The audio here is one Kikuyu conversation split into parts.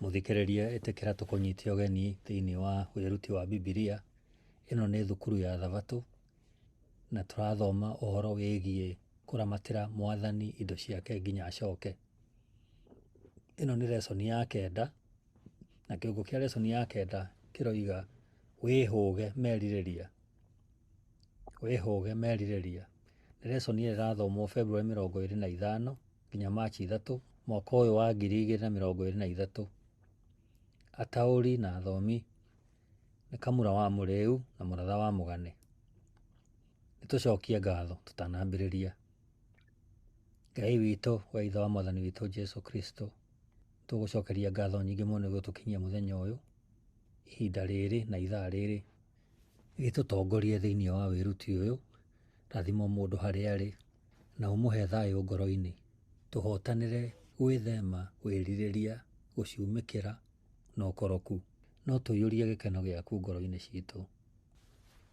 Mũthikĩrĩria ĩtĩkĩra tũkũnyite ũgeni thĩinĩ wa wĩruti wa Bibilia. Ĩno nĩ thukuru ya Thabatũ na tũrathoma ũhoro wĩgiĩ kũramatĩra Mwathani indo ciake nginya acoke. Ĩno nĩ lesson ya 9 na kĩongo kĩa lesson ya 9 kĩroiga wĩhũge merirĩria. Wĩhũge merirĩria. Nĩ lesson ĩrathomwo February 25 nginya March 3 mwaka ũyũ wa 2023. Ataũri na athomi nĩ Kamũra wa Mũrĩu na Mũratha wa Mũgane. Nĩtũcokie ngatho tũtanambĩrĩria. Ngai witũ wa ithe wa Mwathani witũ Jesu Kristo, tũgũcokeria ngatho nyingĩ mũno nĩguo tũkinyie mũthenya ũyũ, ihinda rĩrĩ na ithaa rĩrĩ, gĩtũtongorie thĩinĩ wa wĩruti ũyũ. Rathima mũndũ harĩa arĩ na ũmũhe thayũ ngoro-inĩ. Tũhotanĩre gwĩthema kwĩrirĩria, gũciumĩkĩra na ũkoroku, no tũiyũrie gĩkeno gĩaku ngoro-inĩ citũ.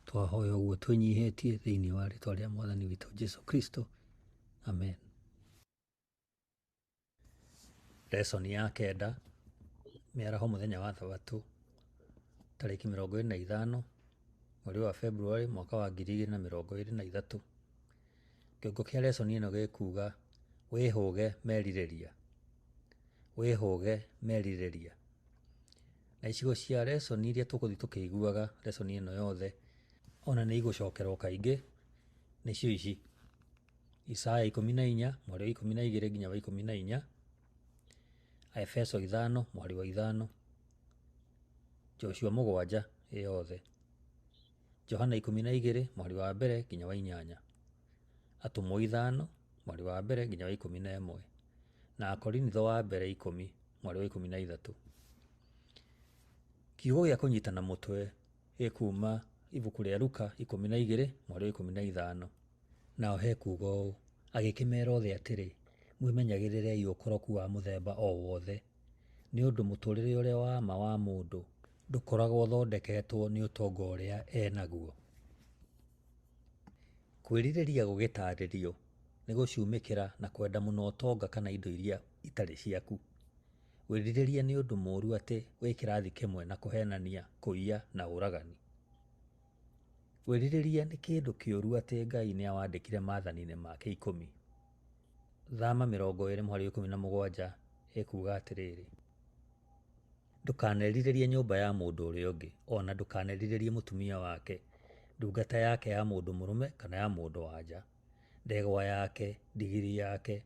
Twahoya ũguo twĩnyihĩtie thĩinĩ wa rĩtwa rĩa Mwathani witũ Jesu Kristo. Amen. Lesson ya 9, mĩaraho mũthenya wa Thabatũ, tarĩki 25 mweri wa February mwaka wa 2023. Kĩongo kĩa lesson ĩno gĩkuga wĩhũge merirĩria. Wĩhũge merirĩria. Na icigo cia lesson iria tũgũthiĩ tũkĩiguaga lesson ĩno yothe ona nĩ igũcokerwo kaingĩ nĩcio ici: Isaya 14 mweri wa 12 nginya wa 14, Efeso 5 mweri wa 5, Joshua 7 yothe, Johana 12 mweri wa 1 nginya wa 8, Atumwo 5 mweri wa 1 nginya wa 11, na Akorinitho wa mbere 10 mweri wa 13. Kiugo gĩa kũnyitana mũtwe gĩkuma ibuku rĩa Luka 12 mweri wa 15, nao he kuuga ũũ: agĩkĩmeera othe atĩrĩ, mwĩmenyagĩrĩrei ũkoroku wa mũthemba o wothe, nĩ ũndũ mũtũrĩre ũrĩa wa ma wa mũndũ ndũkoragwo ũthondeketwo nĩ ũtonga ũrĩa enaguo. Kwĩrirĩria gũgĩtarĩrio nĩ gũciumĩkĩra na kwenda mũno ũtonga kana indo iria itarĩ ciaku. Wĩrirĩria nĩ ũndũ mũũru atĩ wĩ kĩrathi kĩmwe na kũhenania, kũiya na ũragani. Wĩrirĩria nĩ kĩndũ kĩũru atĩ Ngai nĩ awandĩkire maathani-inĩ make 10. Thama 20 mweri 17 ĩkuga atĩrĩrĩ: ndũkanerirĩrie nyũmba ya mũndũ ũrĩa ũngĩ, ona ndũkanerirĩrie mũtumia wake, ndungata yake ya mũndũ mũrũme kana ya mũndũ wa nja, ndegwa yake, ndigiri yake,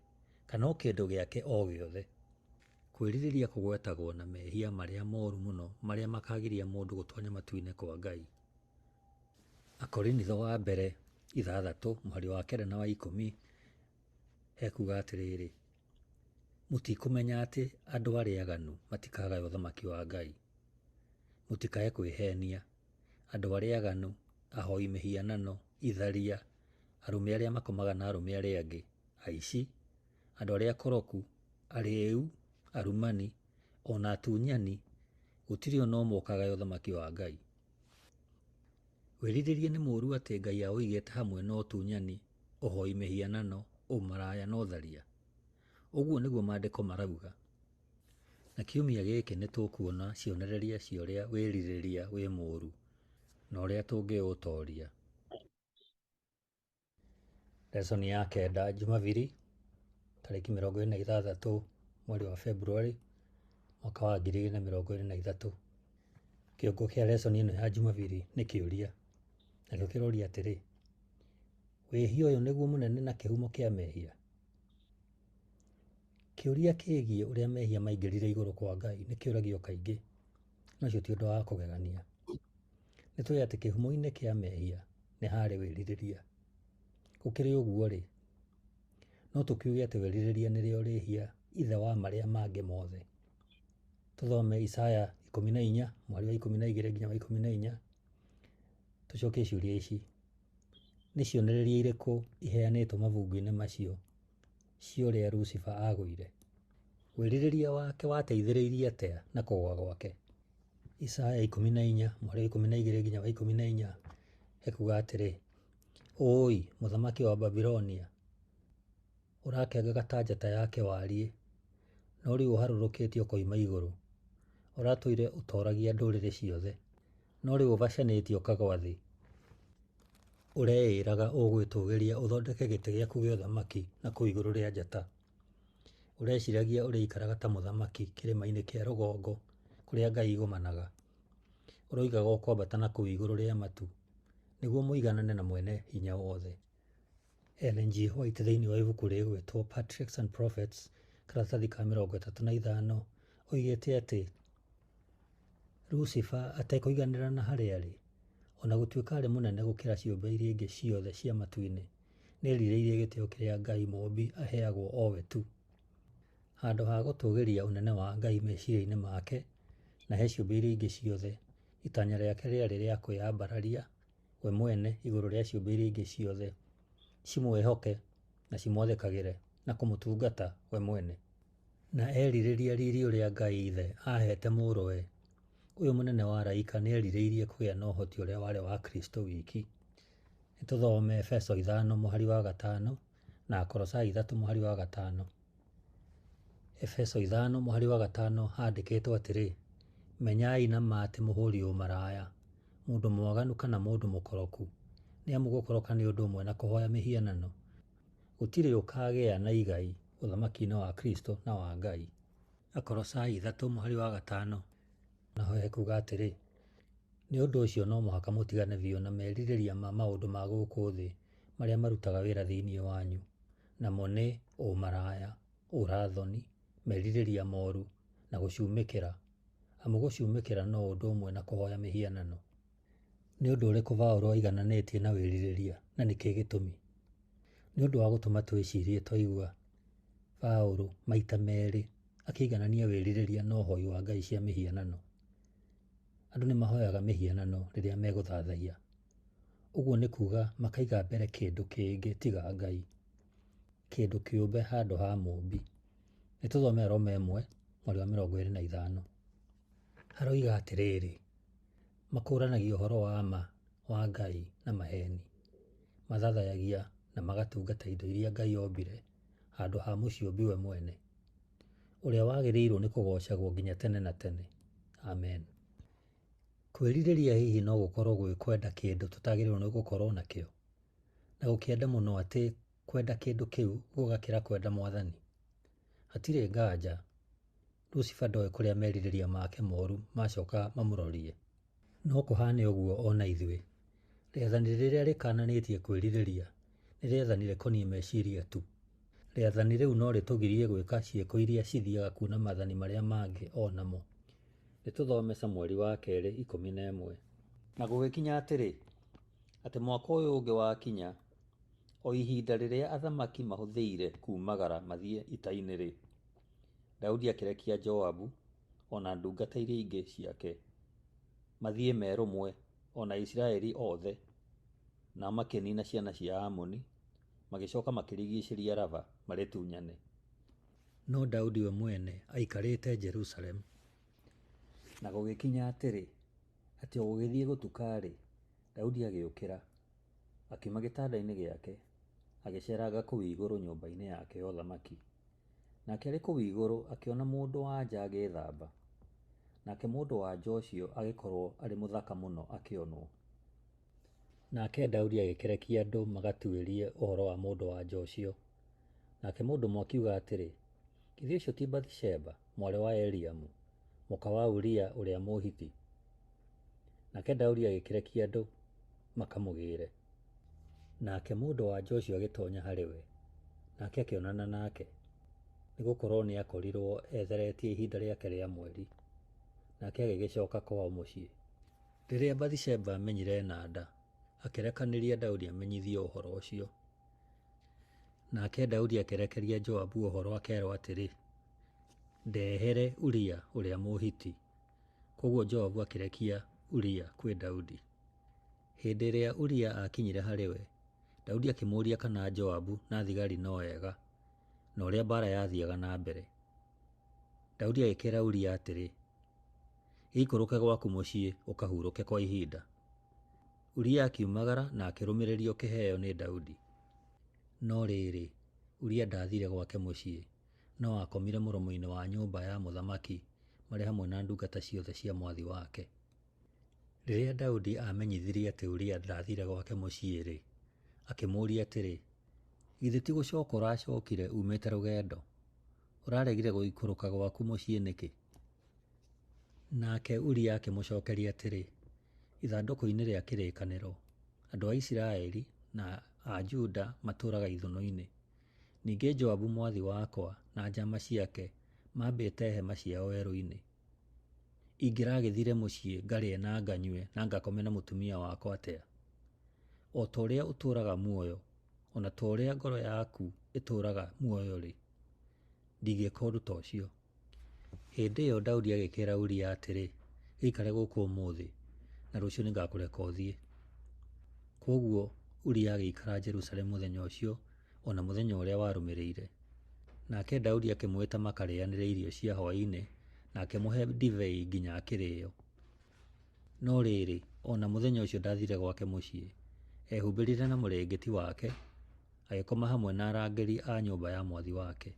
kana o kĩndũ gĩake o gĩothe. Kwĩrirĩria kũgwetagwo na mehia marĩa moru mũno marĩa makagiria mũndũ gũtonya matu-inĩ kwa Ngai. Akorinitho wa mbere 6 mweri wa 9 na wa 10 ekuga atĩrĩrĩ: mũtikũmenya atĩ andũ arĩa aganu matikagaya ũthamaki wa Ngai. Mũtikae kwĩhenia. Andũ arĩa aganu, ahoi mĩhianano, itharia, arũme arĩa makomaga na arũme arĩa angĩ, aici, andũ arĩa akoroku, arĩĩu, arumani, ona atunyani, gũtirĩ ona ũmwe ũkagaya ũthamaki wa Ngai. Wĩrirĩria nĩ mũũru atĩ Ngai aũigĩte hamwe na ũtunyani, ũhoi mĩhianano, ũmaraya na ũtharia. Ũguo nĩguo maandĩko marauga. Na kiumia gĩkĩ nĩ tũkuona cionereria cia ũrĩa wĩrirĩria wĩ mũũru na ũrĩa tũngĩũtoria. Lesson ya 9 Jumapili, tarĩki 26 mweri wa February mwaka wa 2023. Kĩongo kĩa lesson ĩno ya Jumapili nĩ kĩũria, nakĩo kĩroria atĩrĩ: wĩhia ũyũ nĩguo mũnene na kĩhumo kĩa mehia? Kĩũria kĩgiĩ ũrĩa mehia maingĩrire igũrũ kwa Ngai nĩ kĩũragio kaingĩ, no ũcio ti ũndũ wa kũgegania. Nĩtũĩ atĩ kĩhumo-inĩ kĩa mehia nĩ harĩ wĩrirĩria. Gũkĩrĩ ũguo rĩ, no tũkiuge atĩ wĩrirĩria nĩrĩo rĩhia ithe wa marĩa mangĩ mothe. Tũthome Isaya 14 mweri wa 12 nginya wa 14, tũcokie ciũria ici: nĩ cionereria irĩkũ iheanĩtwo mabungu-inĩ macio cia ũrĩa Lucifer agũire? Wĩrirĩria wake wateithĩrĩirie atĩa na kũgũa gwake? Isaya 14 mweri wa 12 nginya wa 14 ekuga atĩrĩ: ũũi mũthamaki wa Babilonia, ũrakengaga ta njata yake wariĩ, no rĩu ũharũrũkĩtio koima igũrũ, ũratũire ũtoragia ndũrĩrĩ ciothe, no rĩu ũbacanĩtio kagwa thĩ. Ũreĩraga ũgwĩtũgĩria ũthondeke gĩtĩ gĩaku gĩa ũthamaki na kũu igũrũ rĩa njata. Ũreciragia ũrĩikaraga ta mũthamaki kĩrĩma-inĩ kĩa rũgongo kũrĩa Ngai igũmanaga. Ũroigaga ũkwambata na kũu igũrũ rĩa matu nĩguo mũiganane na mwene hinya wothe. Ellen G. White thĩinĩ wa ibuku rĩgwĩtwo Patriarchs and Prophets karatathi ka 35 oigĩte atĩ Lucifer atekũiganĩra na harĩa arĩ, ona gũtuĩka arĩ mũnene gũkĩra ciũmbe iria ingĩ ciothe cia matu-inĩ, nĩerirĩirie gĩtĩo kĩrĩa Ngai mũmbi aheagwo owe tu. Handũ ha gũtũgĩria ũnene wa Ngai meciria-inĩ make na he ciũmbe iria ingĩ ciothe, itanya rĩake rĩarĩ rĩa kwĩyambararia we mwene igũrũ rĩa ciũmbe iria ingĩ ciothe, cimwĩhoke na cimwathĩkagĩre na kũmũtungata we mwene. Na erirĩria riri ũrĩa Ngai ithe ahete mũrũwe, ũyũ mũnene wa araika nĩerirĩirie kũgĩa na ũhoti ũrĩa warĩ wa Kristo wiki. Nĩtũthome Efeso 5:5 na Kolosai 3:5. Efeso 5:5 handĩkĩtwo atĩrĩ: menyai na ma atĩ mũhũri ũmaraya, mũndũ mwaganu kana mũndũ mũkoroku nĩamũgũkoroka nĩ ũndũ ũmwe na kũhoya mĩhianano. Gũtirĩ ũkagĩa na igai ũthamaki-inĩ wa Kristo na wa Ngai. Akolosai 3:5 naho hekuga atĩrĩ: nĩ ũndũ ũcio no mũhaka mũtigane biũ na merirĩria ma maũndũ ma gũkũ thĩ marĩa marutaga wĩra thĩinĩ wanyu, namo nĩ ũmaraya, ũrathoni, merirĩria moru na gũcumĩkĩra, amu gũcumĩkĩra no ũndũ ũmwe na kũhoya mĩhianano. Nĩ ũndũ ũrĩkũ Paũlũ aigananĩtie na wĩrirĩria, na nĩkĩ gĩtũmi? Nĩ ũndũ wa gũtũma twĩcirie twaigua Paũlũ maita merĩ akĩiganania wĩrirĩria na ũhoi wa ngai cia mĩhianano. Andũ nĩ mahoyaga mĩhianano rĩrĩa megũthathaiya. Ũguo nĩ kuga makaiga mbere kĩndũ kĩngĩ tiga Ngai, kĩndũ kĩũmbe handũ ha mũmbi. Nĩtũthome Roma 1:25. Haroiga atĩrĩrĩ: makũranagia ũhoro wa ma wa Ngai na maheni, mathathayagia na magatungata indo iria Ngai ombire handũ ha mũciũmbi we mwene, ũrĩa wagĩrĩirwo nĩ kũgocagwo nginya tene na tene. Amen. Kwĩrirĩria hihi no gũkorwo gwĩ kwenda kĩndũ tũtagĩrĩirwo nĩ gũkorwo nakĩo, na gũkĩenda mũno atĩ kwenda kĩndũ kĩu gũgakĩra kwenda Mwathani. Hatirĩ nganja Lucifer ndoĩ kũrĩa merirĩria make moru macoka mamũrorie. No kũhane ũguo ona ithuĩ. Rĩathani rĩrĩa rĩkananĩtie kwĩrirĩria nĩ rĩathani rĩkoniĩ meciria tu. Rĩathani rĩu no rĩtũgirie gwĩka ciĩko iria cithiaga kuna maathani marĩa mangĩ o namo. Nĩtũthome Samũeli wa 2:11. Na gũgĩkinya atĩrĩ, atĩ mwaka ũyũ ũngĩ wakinya, o ihinda rĩrĩa athamaki mahũthĩire kumagara mathiĩ ita-inĩ rĩ, Daudi akĩrekia Joabu ona ndungata iria ingĩ ciake mathiĩ merũmwe ona Isiraeli othe, na makĩnina ciana cia Amoni, magĩcoka makĩrigicĩria Raba marĩtunyane. No Daudi we mwene aikarĩte Jerusalemu. Na gũgĩkinya atĩrĩ, atĩ o gũgĩthiĩ gũtuka-rĩ, Daudi agĩũkĩra, akiuma gĩtanda-inĩ gĩake, agĩceranga kũu igũrũ nyũmba-inĩ yake ya ũthamaki. Nake arĩ kũu igũrũ akĩona mũndũ-wa-nja agĩĩthamba. Nake mũndũ-wa-nja ũcio agĩkorwo arĩ mũthaka mũno akĩonwo. Nake Daudi agĩkĩrekia andũ magatuĩrie ũhoro wa mũndũ-wa-nja ũcio. Nake mũndũ ũmwe akiuga atĩrĩ, githĩ ũcio ti Bathisheba, mwarĩ wa Eliamu, mũka wa Uria ũrĩa Mũhiti? Nake Daudi agĩkĩrekia andũ makamũgĩre. Nake mũndũ-wa-nja ũcio agĩtonya harĩ we, nake akĩonana nake, nĩgũkorwo nĩakorirwo etheretie ihinda rĩake rĩa mweri. Nake agĩgĩcoka kwao mũciĩ. Rĩrĩa Bathisheba amenyire ena nda, akĩrekanĩria Daudi amenyithio ũhoro ũcio. Nake Daudi akĩrekeria Joabu ũhoro akerwo atĩrĩ, ndehere Uria ũrĩa Mũhiti. Koguo Joabu akĩrekia Uria kwĩ Daudi. Hĩndĩ ĩrĩa Uria akinyire harĩ we, Daudi akĩmũũria kana Joabu na thigari no ega, na ũrĩa mbara yathiaga na mbere. Daudi agĩkĩra Uria atĩrĩ, ikũrũke gwaku mũciĩ ũkahurũke kwa ihinda. Uria akiumagara na akĩrũmĩrĩrio kĩheo nĩ Daudi. No rĩrĩ, Uria ndathire gwake mũciĩ, no akomire mũromo-inĩ wa nyũmba ya mũthamaki marĩ hamwe na ndungata ciothe cia mwathi wake. Rĩrĩa Daudi amenyithirie atĩ Uria ndathire gwake mũciĩ-rĩ, akĩmũũria atĩrĩ, githĩ ti gũcoka ũracokire umĩte rũgendo? Ũraregire gũikũrũka gwaku mũciĩ nĩkĩ? Nake Uria akĩmũcokeria atĩrĩ, ithandũkũ-inĩ rĩa kĩrĩkanĩro, andũ a Isiraeli na a Juda matũũraga ithũnũ-inĩ. Ningĩ Joabu mwathi wakwa na njama ciake mambĩte hema ciao werũ-inĩ. Ingĩragĩthire mũciĩ ngarĩe na nganyue na ngakome na mũtumia wakwa atĩa? O ta ũrĩa ũtũũraga muoyo, ona ta ũrĩa ngoro yaku ĩtũũraga muoyo-rĩ, ndingĩka ũndũ ta ũcio. Hĩndĩ ĩyo Daudi agĩkĩra Uria atĩrĩ, gĩikare gũkũ ũmũthĩ, na rũciũ nĩngakũreka ũthiĩ. Kwoguo Uria agĩikara Jerusalemu mũthenya ũcio, ona mũthenya ũrĩa warũmĩrĩire. Nake Daudi akĩmwĩta makarĩanĩre irio cia hwaĩ-inĩ, na akĩmũhe ndibei nginya akĩrĩĩo. No rĩrĩ, ona mũthenya ũcio ndathire gwake mũciĩ, ehumbĩrire na mũrĩngĩti wake, agĩkoma hamwe na arangĩri a nyũmba ya mwathi wake.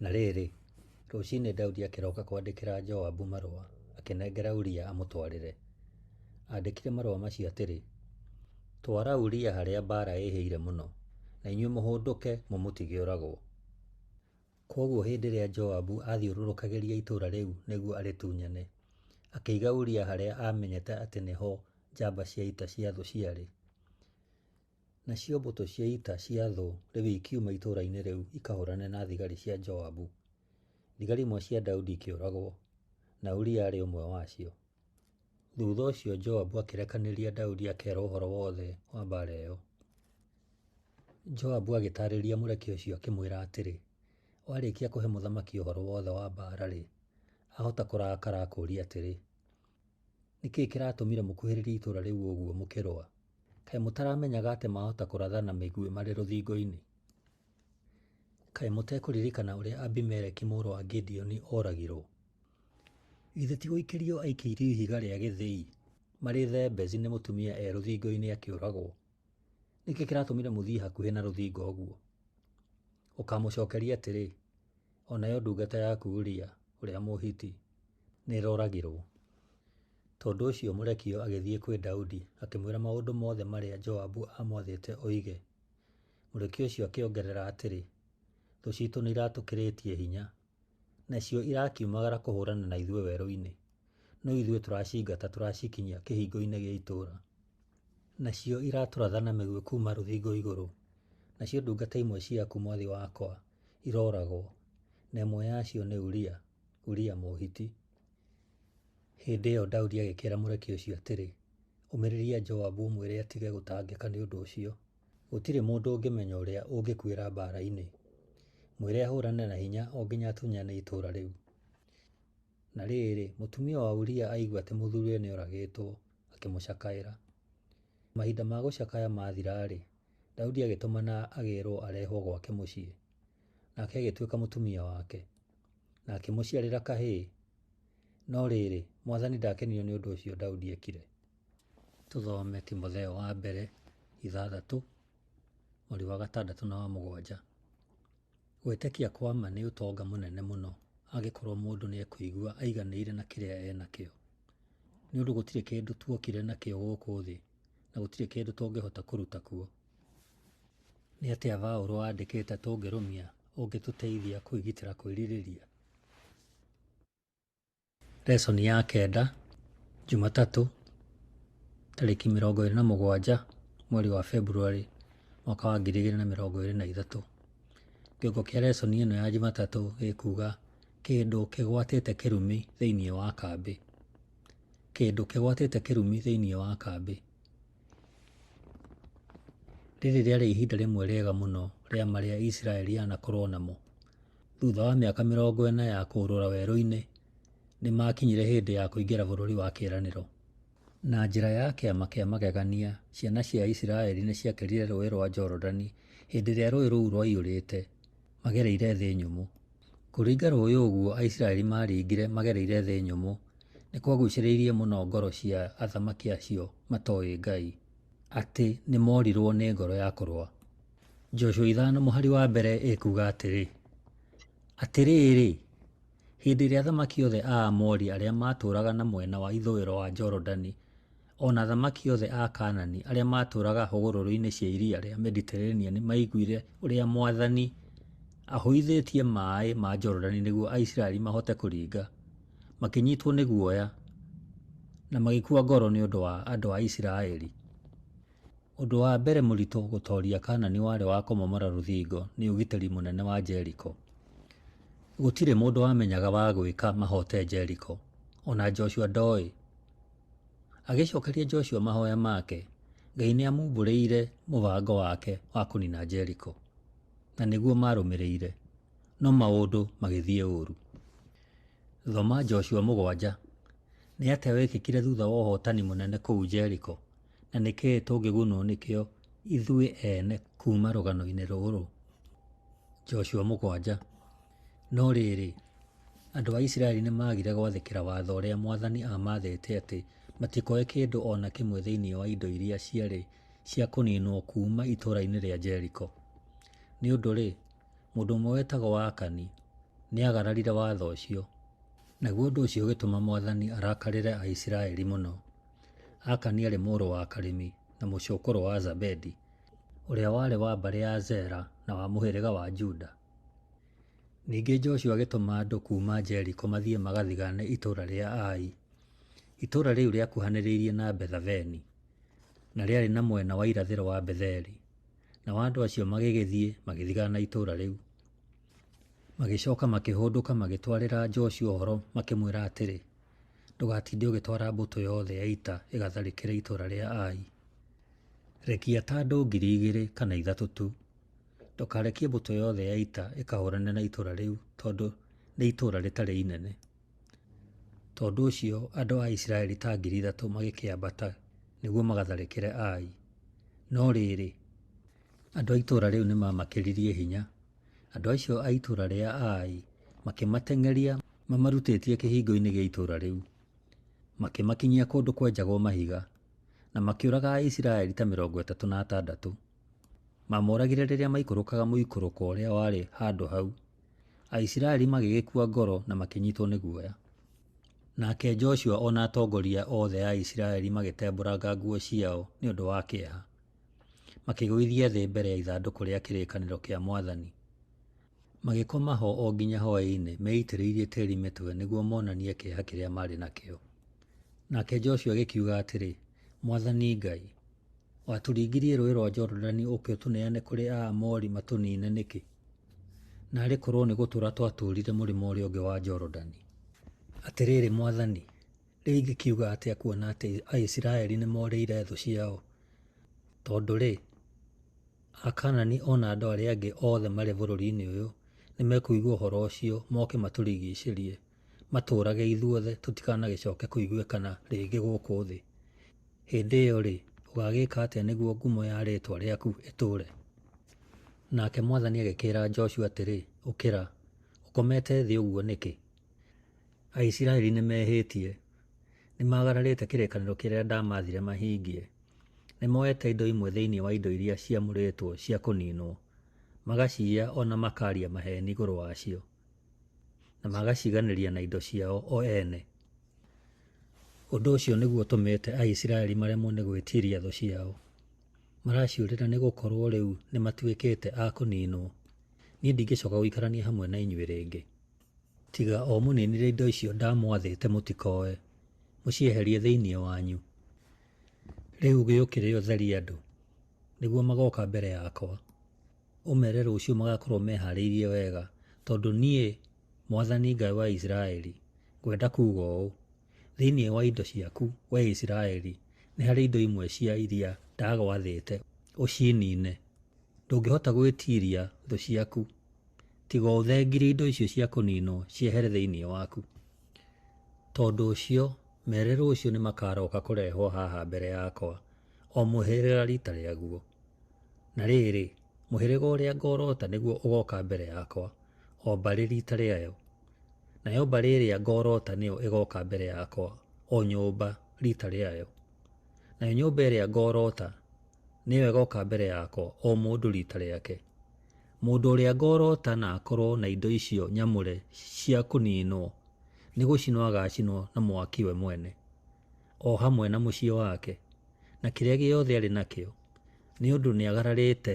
Na rĩrĩ, rũciinĩ Daudi akĩroka kwandĩkĩra Joabu marũa, akĩnengera Uria amũtwarĩre. Andĩkire marũa macio atĩrĩ, twara Uria harĩa mbaara ĩhĩire mũno, na inyuĩ mũhũndũke mũmũtige ũragwo. Kwoguo hĩndĩ ĩrĩa Joabu athiũrũrũkagĩria itũũra rĩu nĩguo arĩtunyane, akĩiga Uria harĩa amenyete atĩ nĩho njamba cia ita cia thũ ciarĩ. Nacio mbũtũ cia ita cia thũ rĩu ikiuma itũũra-inĩ rĩu ikahũrane na thigari cia Joabu. Thigari imwe cia Daudi ikĩũragwo, na Uria arĩ ũmwe wacio. Thutha ũcio Joabu akĩrekanĩria Daudi akerwo ũhoro wothe wa mbaara ĩyo. Joabu agĩtaarĩria mũreki ũcio akĩmwĩra atĩrĩ, warĩkia kũhe mũthamaki ũhoro wothe wa mbaara-rĩ, ahota kũrakara akũũria atĩrĩ, nĩkĩĩ kĩratũmire mũkuhĩrĩrie itũũra rĩu ũguo mũkĩrũa? Kaĩ mũtaramenyaga atĩ mahota kũrathana mĩguĩ marĩ rũthingo-inĩ? Kaĩ mũtekũririkana ũrĩa Abimeleki mũrũ wa Gideoni oragirwo? Githĩ ti gũikĩrio aikĩirio ihiga rĩa gĩthĩi marĩ Thebezi nĩ mũtumia rũthingo-inĩ akĩũragwo? Nĩkĩĩ kĩratũmire mũthiĩ hakuhĩ na rũthingo ũguo? Ũkamũcokeria atĩrĩ, onayo ndungata yaku Uria ũrĩa Mũhiti nĩĩroragirwo. Tondũ ũcio mũrekio agĩthiĩ kwĩ Daudi akĩmwĩra maũndũ mothe marĩa Joabu amwathĩte oige. Mũrekio ũcio akĩongerera atĩrĩ, thũ citũ nĩiratũkĩrĩtie hinya, nacio irakiumagara kũhũrana na ithuĩ werũ-inĩ, no ithuĩ tũracingata tũracikinyia kĩhingo-inĩ gĩa itũũra. Nacio iratũrathana mĩguĩ kuuma rũthingo igũrũ, nacio ndungata imwe ciaku mwathi wakwa iroragwo, na ĩmwe yacio nĩ Uria Mũhiti. Hĩndĩ ĩyo Daudi agĩkĩra mũreki ũcio atĩrĩ, ũmĩrĩria Joabu ũmwĩre atige gũtangĩka nĩ ũndũ ũcio. Gũtirĩ mũndũ ũngĩmenya ũrĩa ũngĩkuĩra mbaara-inĩ. Mwĩre ahũrane na hinya o nginya atunyane itũũra rĩu. Na rĩrĩ, mũtumia wa Uria aigua atĩ mũthuuriwe nĩoragĩtwo, akĩmũcakaĩra. Mahinda ma gũcakaya mathira-rĩ, Daudi agĩtũmana agĩrwo arehwo gwake mũciĩ, nake agĩtuĩka mũtumia wake, na akĩmũciarĩra kahĩĩ. No rĩrĩ, Mwathani ndakenirio nĩ ũndũ ũcio Daudi ekire. Tũthome Timotheo wa mbere 6, mweri wa 6 na wa 7. Gwĩtĩkia kwa ma nĩ ũtonga mũnene mũno angĩkorwo mũndũ nĩekũigua aiganĩire na kĩrĩa enakĩo. Nĩ ũndũ gũtirĩ kĩndũ tuokire nakĩo gũkũ thĩ, na gũtirĩ kĩndũ tũngĩhota kũruta kuo. Nĩ atĩa Paũlũ andĩkĩte tũngĩrũmia ũngĩtũteithia kwĩgitĩra kwĩrirĩria? Lesoni ya 9, Jumatatũ, tarĩki 27 mweri wa Februarĩ mwaka wa 2023. Kĩongo kĩa lesoni ĩno ya Jumatatũ gĩkuuga kĩndũ kĩgwatĩte kĩrumi thĩinĩ wa kambĩ. Kĩndũ kĩgwatĩte kĩrumi thĩinĩ wa kambĩ. Rĩrĩ rĩarĩ ihinda rĩmwe rĩega mũno rĩa marĩa Isiraeli yanakorwo namo. Thutha wa mĩaka 40 ya kũũrũra werũ-inĩ, nĩ makinyire hĩndĩ ya kũingĩra bũrũri wa kĩĩranĩro. Na njĩra ya kĩama kĩa magegania, ciana cia Isiraeli nĩ ciakĩrire rũũĩ rwa Jorodani hĩndĩ ĩrĩa rũũĩ rũu rwaiyũrĩte, magereire thĩ nyũmũ. Kũringa rũũĩ ũguo Aisiraeli maringire magereire thĩ nyũmũ nĩ kwagucĩrĩirie mũno ngoro cia athamaki acio matoĩ Ngai, atĩ nĩ morirwo nĩ ngoro ya kũrũa. Joshua 5 mũhari wa mbere ĩkuuga atĩrĩ, atĩrĩrĩ, Hĩndĩ ĩrĩa athamaki othe a Amori arĩa matũũraga na mwena wa ithũĩro wa Jorodani, ona athamaki othe a Kaanani arĩa matũũraga hũgũrũrũ-inĩ cia iria rĩa Mediterranean maiguire ũrĩa Mwathani ahũithĩtie maaĩ ma Jorodani nĩguo Aisiraeli mahote kũringa, makĩnyitwo nĩ guoya na magĩkua ngoro nĩ ũndũ wa andũ a Isiraeli. Ũndũ wa mbere mũritũ gũtooria Kaanani warĩ wa kũmomora rũthingo nĩ ũgitĩri mũnene wa Jeriko. Gũtirĩ mũndũ wamenyaga wa gwĩka mahote Jeriko, ona Joshua ndoĩ. Agĩcokeria Joshua mahoya make, Ngai nĩ amumbũrĩire mũbango wake wa kũnina Jeriko, na nĩguo marũmĩrĩire, no maũndũ magĩthiĩ ũũru. Thoma Joshua 7. Nĩ atĩa wekĩkire thutha wa ũhootani mũnene kũu Jeriko, na nĩkĩĩ tũngĩgunwo nĩkĩo ithuĩ ene kuuma rũgano-inĩ rũrũ? Joshua 7. No rĩrĩ, andũ a Isiraeli nĩ magire gwathĩkĩra watho ũrĩa Mwathani amathĩte atĩ matikoe kĩndũ o na kĩmwe thĩinĩ wa indo iria ciarĩ cia kũninwo kuuma itũũra-inĩ rĩa Jeriko. Nĩ ũndũ-rĩ, mũndũ ũmwe wetagwo Akani nĩ agararire watho ũcio, naguo ũndũ ũcio ũgĩtũma Mwathani arakarĩre Aisiraeli mũno. Akani arĩ mũrũ wa Karimi na mũcũkũrũ wa Zabedi, ũrĩa warĩ wa mbarĩ ya Zera na wa mũhĩrĩga wa Juda. Ningĩ Joshua agĩtũma andũ kuuma Jeriko mathiĩ magathigane itũũra rĩa Ai. Itũũra rĩu rĩakuhanĩrĩirie na Bethaveni, na rĩarĩ na mwena wa irathĩro wa Betheli, nao andũ acio magĩgĩthiĩ magĩthigana itũũra rĩu. Magĩcoka makĩhũndũka magĩtwarĩra Joshua ũhoro makĩmwĩra atĩrĩ, ndũgatinde ũgĩtwara mbũtũ yothe ya ita ĩgatharĩkĩre itũũra rĩa Ai. Rekia ta andũ 2,000 kana 3 tu. Ndũkarekie mbũtũ yothe ya ita ĩkahũrane na itũũra rĩu, tondũ nĩ itũũra rĩtarĩ inene. Tondũ ũcio andũ a Isiraeli ta 3,000 magĩkĩambata nĩguo magatharĩkĩre Ai. No rĩrĩ, andũ a itũũra rĩu nĩ mamakĩririe hinya. Andũ acio a itũũra rĩa Ai makĩmateng'eria mamarutĩtie kĩhingo-inĩ gĩa itũũra rĩu, makĩmakinyia kũndũ kwenjagwo mahiga, na makĩũraga Aisiraeli ta 36. Mamoragire rĩrĩa maikũrũkaga mũikũrũko ũrĩa warĩ handũ hau. Aisiraeli magĩgĩkua ngoro na makĩnyitwo nĩ guoya. Nake Joshua ona atongoria othe a Isiraeli magĩtembũranga nguo ciao nĩ ũndũ wa kĩeha, makĩgũithia thĩ mbere ya ithandũkũ rĩa kĩrĩkanĩro kĩa Mwathani. Magĩkoma ho o nginya hwaĩ-inĩ meitĩrĩirie tĩĩri mĩtwe nĩguo monanie kĩeha kĩrĩa marĩ nakĩo. Nake Joshua agĩkiuga atĩrĩ, Mwathani Ngai, watũringirie rũũĩ rwa Jorodani ũkĩũtũneane kũrĩ Aamori matũniine nĩkĩ? Narĩ korwo nĩ gũtũũra twatũũrire mũrĩmo ũrĩa ũngĩ wa Jorodani. Atĩrĩrĩ Mwathani, rĩu ingĩkiuga atĩa kuona atĩ Aisiraeli nĩ morĩire thũ ciao? Tondũ-rĩ, Akaanani ona andũ arĩa angĩ othe marĩ bũrũri-inĩ ũyũ nĩ mekũigua ũhoro ũcio moke matũrigiicĩrie, matũũrage ithuothe tũtikanagĩcoke kũiguĩkana rĩngĩ gũkũ thĩ. Hĩndĩ ĩyo-rĩ, ũgagĩka atĩa nĩguo ngumo ya rĩĩtwa rĩaku ĩtũũre? Nake Mwathani agĩkĩĩra Joshua atĩrĩ, ũkĩra, ũkomete thĩ ũguo nĩkĩ? Aisiraeli nĩ mehĩtie, nĩ magararĩte kĩrĩkanĩro kĩrĩa ndamathire mahingie. Nĩ moete indo imwe thĩinĩ wa indo iria ciamũrĩtwo cia kũninwo, magaciiya ona makaria maheeni igũrũ wacio, na magaciganĩria na indo ciao o ene. Ũndũ ũcio nĩguo ũtũmĩte Aisiraeli maremwo nĩ gwĩtiria thũ ciao. Maraciũrĩra nĩ gũkorwo rĩu nĩ matuĩkĩte a kũninwo. Niĩ ndingĩcoka gũikarania hamwe na inyuĩ rĩngĩ. Tiga o mũninire indo icio ndamwathĩte mũtikoe, mũcieherie thĩinĩ wanyu. Rĩu gĩũkĩre ũtherie andũ, nĩguo magoka mbere yakwa. Ũmere rũciũ magakorwo meharĩirie wega, tondũ niĩ, Mwathani Ngai wa Isiraeli, ngwenda kuuga ũũ, thĩinĩ wa indo ciaku, we Isiraeli, nĩ harĩ indo imwe cia iria ndagwathĩte ũcinine. Ndũngĩhota gwĩtiria thũ ciaku, tiga ũthengirie indo icio cia kũninwo ciehere thĩinĩ waku. Tondũ ũcio, mere rũciũ nĩ makaroka kũrehwo haha mbere yakwa, o mũhĩrĩga rita rĩaguo. Na rĩrĩ, mũhĩrĩga ũrĩa ngorota nĩguo ũgoka mbere yakwa, o mbarĩ rita rĩayo. Nayo mbarĩ ĩrĩa ngorota nĩyo ĩgoka mbere yakwa, o nyũmba rita rĩayo. Nayo nyũmba ĩrĩa ngorota nĩyo ĩgoka mbere yakwa, o mũndũ rita rĩake. Mũndũ ũrĩa ngorota na akorwo na indo icio nyamũre cia kũninwo nĩ gũcinwo agacinwo na mwaki we mwene, o hamwe na mũciĩ wake na kĩrĩa gĩothe arĩ nakĩo, nĩ ũndũ nĩ agararĩte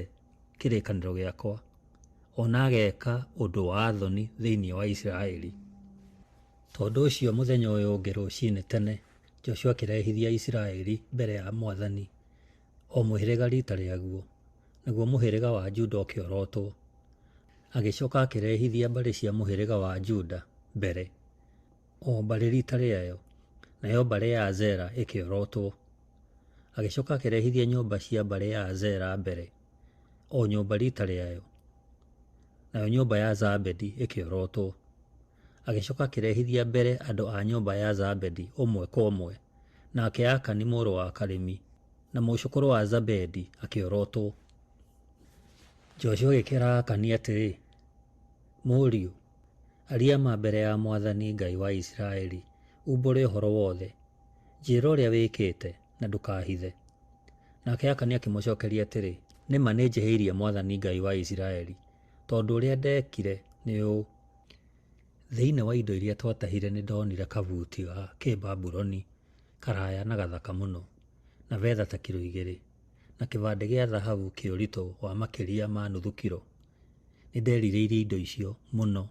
kĩrĩkanĩro gĩakwa, ona ageka ũndũ wa thoni thĩinĩ wa Isiraeli. Tondũ ũcio mũthenya ũyũ ũngĩ rũcinĩ tene, Joshua akĩrehithia Isiraeli mbere ya Mwathani, o mũhĩrĩga rita rĩaguo, naguo mũhĩrĩga wa Juda ũkĩorotwo. Agĩcoka akĩrehithia mbarĩ cia mũhĩrĩga wa Juda mbere, o mbarĩ rita rĩayo, nayo mbarĩ ya Zera ĩkĩorotwo. Agĩcoka akĩrehithia nyũmba cia mbarĩ ya Zera mbere, o nyũmba rita rĩayo, nayo nyũmba ya Zabedi ĩkĩorotwo. Agĩcoka akĩrehithia mbere andũ a nyũmba ya Zabedi ũmwe kwa ũmwe, nake Akani mũrũ wa Karimi na mũcũkũrũ wa Zabedi akĩorotwo. Joshua agĩkĩra Akani atĩrĩ, mũriũ, aria ma mbere ya Mwathani Ngai wa Isiraeli, umbũre ũhoro wothe, njĩra ũrĩa wĩkĩte na ndũkahithe. Nake Akani akĩmũcokeria atĩrĩ, nĩma nĩ njĩhĩirie Mwathani Ngai wa Isiraeli, tondũ ũrĩa ndekire nĩ ũũ: thĩinĩ wa indo iria twatahire nĩ ndonire kabuti ga kĩ-Babuloni karaya na gathaka mũno, na betha ta kilo 2, na kĩbande gĩa thahabu kĩa ũritũ wa makĩria ma nuthu kilo. Nĩ nderirĩirie indo icio mũno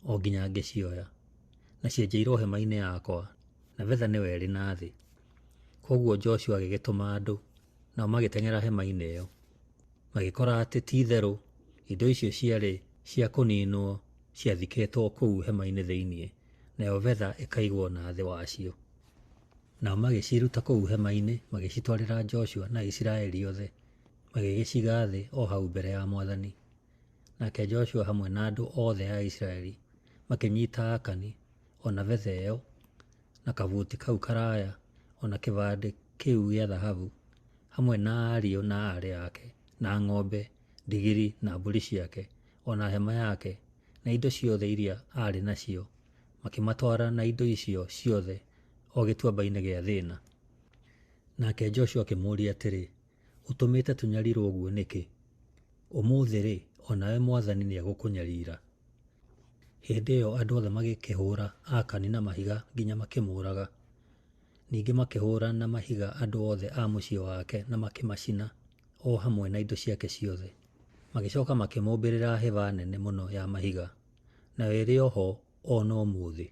o nginya ngĩcioya, na cienjeirwo hema-inĩ yakwa, na betha nĩwe ĩrĩ na thĩ. Koguo Joshua agĩgĩtũma andũ, nao magĩteng'era hema-inĩ ĩyo, magĩkora atĩ ti-itherũ indo icio ciarĩ cia kũninwo ciathikĩtwo kũu hema-inĩ thĩinĩ, nayo betha ĩkaigwo na thĩ wacio. Nao magĩciruta kũu hema-inĩ, magĩcitwarĩra Joshua na Isiraeli othe, magĩgĩciga thĩ o hau mbere ya Mwathani. Nake Joshua hamwe na andũ othe a Isiraeli makĩnyita Akani, ona betha ĩyo, na kabuti kau karaya, ona kĩbande kĩu gĩa thahabu, hamwe na ariũ na aarĩ ake, na ng'ombe, ndigiri na mbũri ciake, ona hema yake, na indo ciothe iria aarĩ nacio, makĩmatwara na indo icio ciothe o gĩtuamba-inĩ gĩa thĩna. Nake Joshua akĩmũũria atĩrĩ, ũtũmĩte tũnyarirwo ũguo nĩkĩ? Ũmũthĩ-rĩ, onawe Mwathani nĩegũkũnyarira. Hĩndĩ ĩyo andũ othe magĩkĩhũũra Akani na mahiga nginya makĩmũũraga. Ningĩ makĩhũũra na mahiga andũ othe a mũciĩ wake na makĩmacina, o hamwe na indo ciake ciothe. Magĩcoka makĩmũmbĩrĩra hĩba nene mũno ya mahiga, nayo ĩrĩ oho o na ũmũthĩ.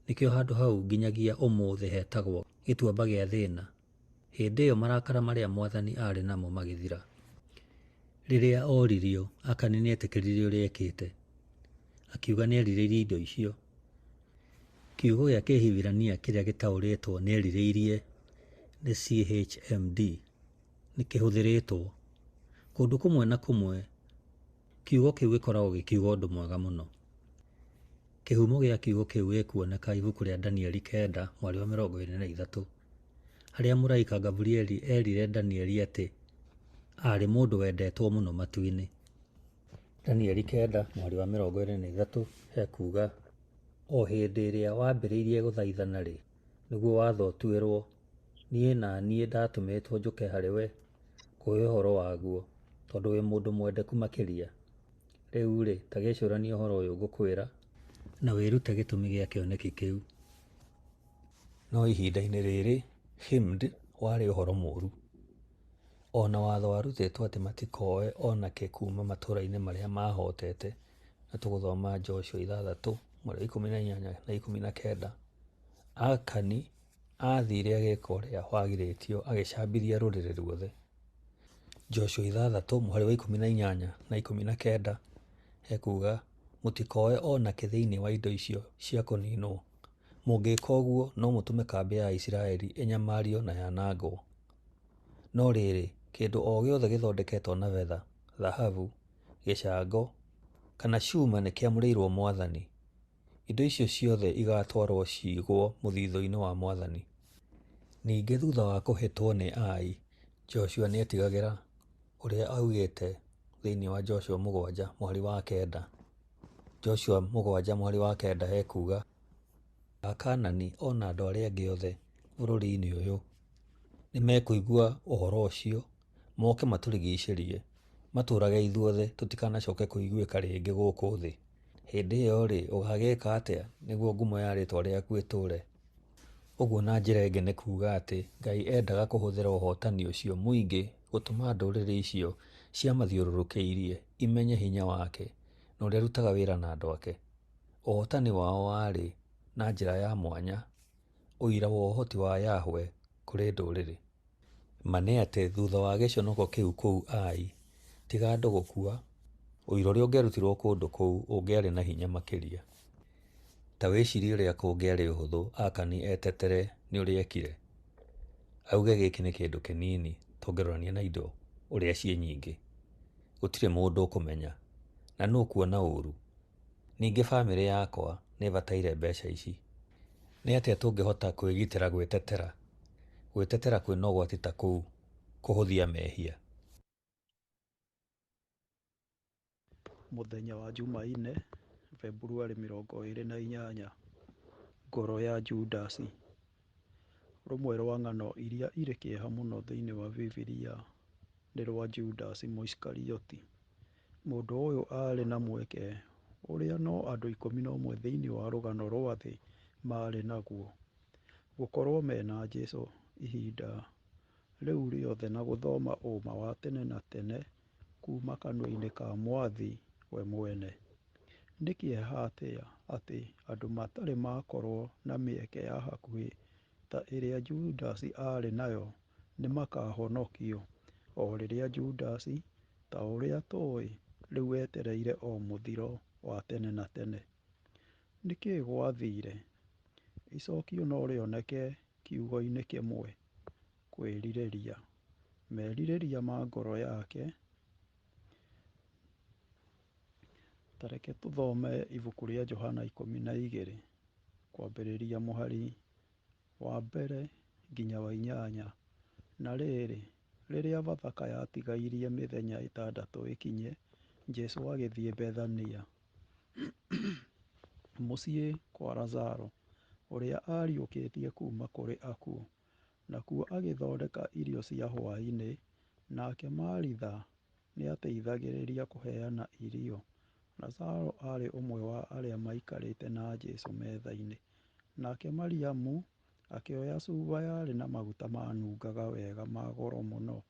Nĩkĩo handũ hau nginyagia ũmũthĩ hetagwo gĩtuamba gĩa thĩna. Hĩndĩ ĩyo marakara marĩa Mwathani aarĩ namo magĩthira. Rĩrĩa oririo, Akani nĩetĩkĩrire ũrĩa ekĩte, akiuga nĩerirĩirie indo icio. Kiugo gĩa Kĩhibirania kĩrĩa gĩtaũrĩtwo nĩerirĩirie nĩ CHMD nĩkĩhũthĩrĩtwo. Kũndũ kũmwe na kũmwe, kiugo kĩu gĩkoragwo gĩkiuga ũndũ mwega mũno. Kĩhumo gĩa kiugo kĩu gĩkuoneka ibuku rĩa Danieli 9 mweri wa 23, harĩa mũraika Gaburieli erire Danieli atĩ aarĩ mũndũ wendetwo mũno matu-inĩ. Danieli 9 mweri wa 23 hekuga, o hĩndĩ ĩrĩa wambĩrĩirie gũthaithana-rĩ, nĩguo watho ũtuĩrwo, niĩ na niĩ ndatũmĩtwo njũke harĩ we kũhe ũhoro waguo, tondũ wĩ mũndũ mwendeku makĩria. Rĩu-rĩ, ta gĩcũranie ũhoro ũyũ ngũkwĩra, na wĩrute gĩtũmi gĩa kĩoneki kĩu. No ihinda-inĩ rĩrĩ, Himd warĩ ũhoro mũũru. Ona watho warutĩtwo atĩ matikoe onakĩ kuuma matũũra-inĩ marĩa mahotete, na tũgũthoma Joshua 6 mweri 18 na 19. Akani athire agĩka ũrĩa wagirĩtio, agĩcambithia rũrĩrĩ ruothe. Joshua 6 mweri wa 18 na 19 hekuga, mũtikoe onakĩ thĩinĩ wa indo icio cia kũninwo. Mũngĩka ũguo no mũtũme kambĩ ya Isiraeli ĩnyamario na yanangwo. No rĩrĩ, kĩndũ o gĩothe gĩthondeketwo na betha, thahabu, gĩcango kana cuma nĩkĩamũrĩirwo Mwathani. Indo icio ciothe igatwarwo ciigwo mũthithũ-inĩ wa Mwathani. Ningĩ thutha wa kũhĩtwo nĩ Ai, Joshua nĩetigagĩra ũrĩa augĩte thĩinĩ wa Joshua 7 mweri wa 9. Joshua 7 mweri wa 9 hekuga, Akaanani ona andũ arĩa angĩ othe bũrũri-inĩ ũyũ nĩmekũigua ũhoro ũcio, moke matũrigicĩrie, matũrage ithuothe tũtikanacoke kũiguĩka rĩngĩ gũkũ thĩ. Hĩndĩ ĩyo rĩ, ũgagĩka atĩa nĩguo ngumo ya rĩtwa rĩaku ĩtũre? Ũguo na njĩra ĩngĩ nĩ kuuga atĩ Ngai endaga kũhũthĩra ũhotani ũcio mũingĩ gũtũma ndũrĩrĩ icio ciamathiũrũrũkĩirie imenye hinya wake na ũrĩa arutaga wĩra na andũ ake. Ũhotani wao warĩ, na njĩra ya mwanya, ũira wa ũhoti wa Yahwe kũrĩ ndũrĩrĩ. Ma nĩ atĩ thutha wa gĩconoko kĩu kũu Ai, tiga andũ gũkua, ũira ũrĩa ũngĩarutirwo kũndũ kũu ũngĩarĩ na hinya makĩria. Ta wĩcirie ũrĩa kũngĩarĩ ũhũthũ Akani etetere nĩ ũrĩa ekire, auge gĩkĩ nĩ kĩndũ kĩnini tũngĩrorania na indo ũrĩa ciĩ nyingĩ. Gũtirĩ mũndũ ũkũmenya na nũ kuona ũũru. Ningĩ bamĩrĩ yakwa nĩ ĩbataire mbeca ici. Nĩ atĩa tũngĩhota kwĩgitĩra gwĩtetera? Gwĩtetera kwĩna ũgwati ta kũu kũhũthia mehia. Mũthenya wa Jumaine, Februari 28, ngoro ya Judasi. Rũmwe rwa ng'ano iria irĩ kĩeha mũno thĩinĩ wa Bibilia nĩ rwa Judasi Mũisikarioti. Mũndũ ũyũ arĩ na mweke ũrĩa no andũ 11 thĩinĩ wa rũgano rwa thĩ marĩ naguo, gũkorwo mena Jesũ ihinda rĩu rĩothe na gũthoma ũma wa tene na tene kuma kanua-inĩ ka Mwathi we mwene. Nĩ kĩeha atĩa atĩ andũ matarĩ makorwo na mĩeke ya hakuhĩ ta ĩrĩa Judasi arĩ nayo nĩ makahonokio, o rĩrĩa Judasi, ta ũrĩa tũĩ, rĩu etereire o mũthiro wa tene na tene. Nĩ kĩĩ gwathire? Icokio no rĩoneke kiugo-inĩ kĩmwe: kwĩrirĩria. Merirĩria ma ngoro yake. Ta reke tũthome ibuku rĩa Johana 12, kwambĩrĩria mũhari wa mbere nginya wa 8. Na rĩrĩ, rĩrĩa Bathaka yatigairie mĩthenya 6 ĩkinye, Jesũ agĩthiĩ Bethania, mũciĩ kwa Lazaro, ũrĩa ariũkĩtie kuma kũrĩ akuũ. Nakuo agĩthondeka irio cia hwaĩ-inĩ, nake Maritha nĩ aateithagĩrĩria kũheana irio. Lazaro aarĩ ũmwe wa arĩa maikarĩte na Jesũ metha-inĩ. Nake Mariamu akĩoya cuba yarĩ na maguta manungaga wega ma goro mũno,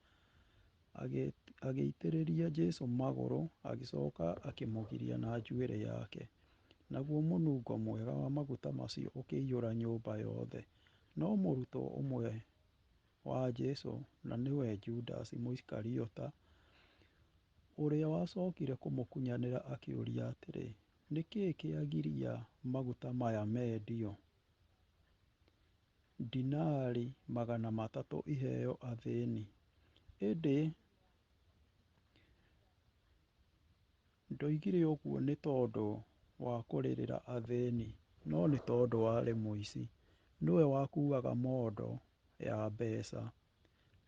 agĩitĩrĩria Jesũ magũrũ, agĩcoka akĩmũgiria na njuĩrĩ yake. Naguo mũnungo mwega wa maguta macio ũkĩiyũra nyũmba yothe. No mũrutwo ũmwe wa Jesũ, na nĩwe Judasi Mũisikariota, ũrĩa wacokire kũmũkunyanĩra, akĩũria atĩrĩ, nĩ kĩĩ kĩagiria maguta maya mendio? Dinari 300 iheo athĩni. Ĩndĩ ndoigire ũguo nĩ tondũ wa kũrĩrĩra athĩni, no nĩ tondũ warĩ mũici. Nĩwe wakuaga mondo ya mbeca,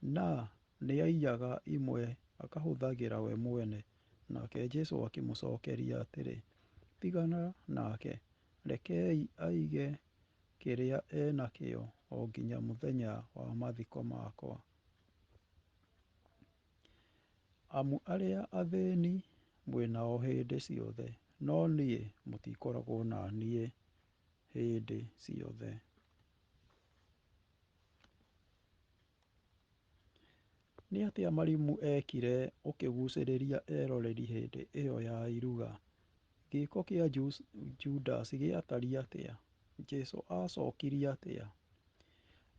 na nĩ aiyaga imwe akahũthagĩra we mwene. Nake Jesũ akĩmũcokeria atĩrĩ, tigana nake, rekei aige kĩrĩa enakĩo o nginya mũthenya wa mathiko makwa. Amu arĩa athĩni mwĩnao hĩndĩ ciothe, no niĩ mũtikoragwo na niĩ hĩndĩ ciothe. Nĩ atĩa Mariamu ekire ũkĩgucĩrĩria eroreri hĩndĩ ĩyo ya iruga? Gĩĩko kĩa Judasi gĩatariĩ atĩa? Jesũ acokirie atĩa?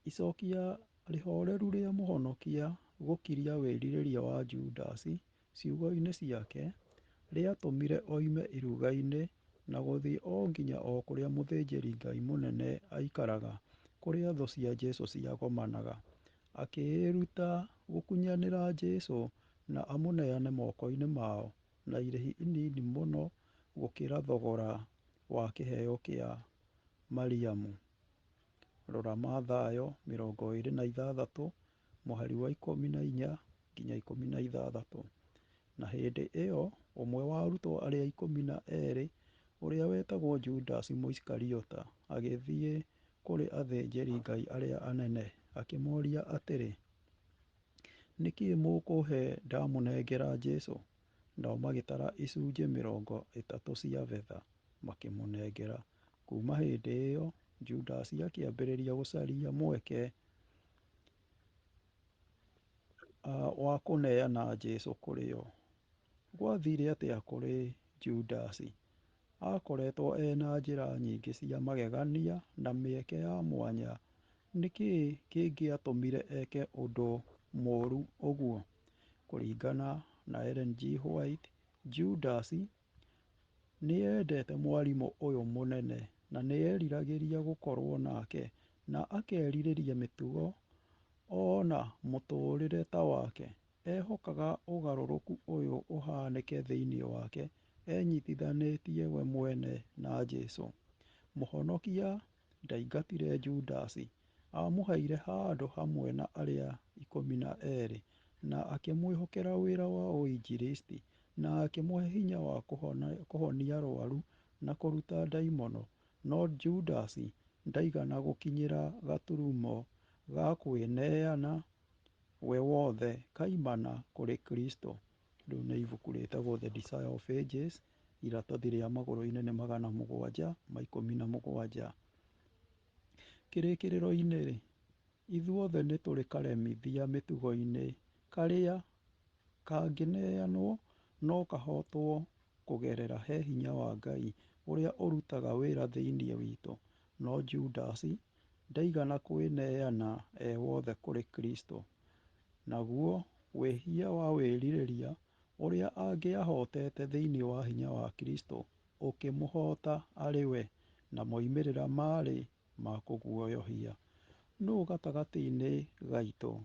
Icokia rĩhoreru rĩa Mũhonokia gũkiria wĩrirĩria wa Judasi ciugo-inĩ ciake rĩatũmire oime iruga-inĩ na gũthiĩ o nginya o kũrĩa mũthĩnjĩri-Ngai mũnene aikaraga, kũrĩa thũ cia Jesũ ciagomanaga, akĩĩruta gũkunyanĩra Jesũ na amũneane moko-inĩ mao na irĩhi inini mũno gũkĩra thogora wa kĩheo kĩa Mariamu. Rora Mathayo 26, mũhari wa 14 nginya 16. Na hĩndĩ ĩyo, ũmwe wa arutwo arĩa 12, ũrĩa wetagwo Judasi Mũisikariota, agĩthiĩ kũrĩ athĩnjĩri-Ngai arĩa anene, akĩmooria atĩrĩ, nĩkĩ mũkũhe ndamũnengera Jesũ? Nao magĩtara icunjĩ 30 cia betha makĩmũnengera. Kuma hĩndĩ ĩyo Judasi akĩambĩrĩria gũcaria mweke wa kũneana Jesũ kũrĩ o. Gwathire atĩa kũrĩ Judasi? Akoretwo ena njĩra nyingĩ cia magegania na mĩeke ya mwanya. Nĩkĩĩ kĩngĩatũmire eke ũndũ mũũru ũguo? Kũringana na Ellen G. White, Judasi nĩendete mwarimũ ũyũ mũnene na nĩeriragĩria gũkorwo nake na akerirĩria mĩtugo ona mũtũrĩre ta wake. Ehokaga ũgarũrũku ũyũ ũhanĩke thĩinĩ wake, enyitithanĩtie we mwene na Jesũ. Mũhonokia ndaingatire Judasi, amũheire handũ hamwe na arĩa 12 na akĩmwĩhokera wĩra wa ũinjilisti na akĩmũhe hinya wa kũhonia arũaru na kũruta ndaimono. No Judasi ndaigana gũkinyĩra gaturumo ga kwĩneana we wothe kaimana kũrĩ Kristo. Rĩu nĩ ibuku rĩtagwo The Desire of Ages, iratathi rĩa magũrũ-inĩ nĩ 717. Kĩrĩkĩrĩro-inĩ rĩ, ithuothe nĩ tũrĩ karemithia mĩtugo-inĩ karĩa kangĩneanwo no kahotwo kũgerera he hinya wa Ngai ũrĩa ũrutaga wĩra thĩinĩ witũ. No Judasi ndaigana kwĩneana wothe kũrĩ Kristo. Naguo wĩhia wa wĩrirĩria ũrĩa angĩahotete thĩinĩ wa hinya wa Kristo ũkĩmũhota arĩ we, na moimĩrĩra marĩ ma kũguoyohia. Nũũ gatagatĩ-inĩ gaitũ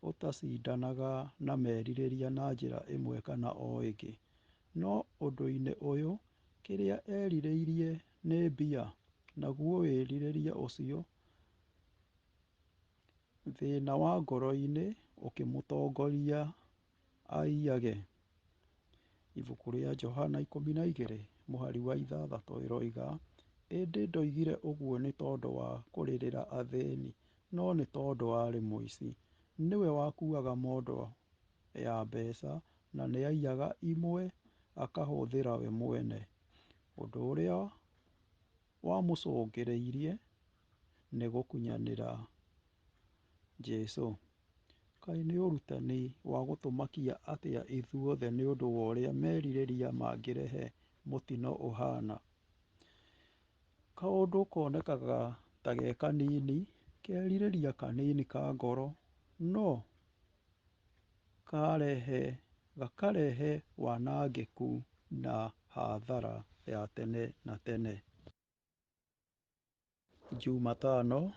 ũtacindanaga na merirĩria na njĩra ĩmwe kana o ĩngĩ? No ũndũ-inĩ ũyũ kĩrĩa erirĩirie nĩ mbia, naguo wĩrirĩria ũcio thĩna wa ngoro-inĩ ũkĩmũtongoria aiyage. Ibuku rĩa Johana 12 mũhari wa 6 ĩroiga, ĩndĩ ndoigire ũguo nĩ tondũ wa kũrĩrĩra athĩni, no nĩ tondũ arĩ mũici. Nĩwe wakuaga mondo ya mbeca na nĩ aiyaga imwe akahũthĩra we mwene. Ũndũ ũrĩa wamũcũngĩrĩirie nĩ gũkunyanĩra Jesũ. Kaĩ nĩ ũrutani wa gũtũmakia atĩa ithuothe nĩ ũndũ wa ũrĩa merirĩria mangĩrehe mũtino ũhana? Kaũndũ konekaga ta ge kanini, kerirĩria kanini ka ngoro, no gakarehe wanangĩku na hathara ya tene na tene. Jumatano,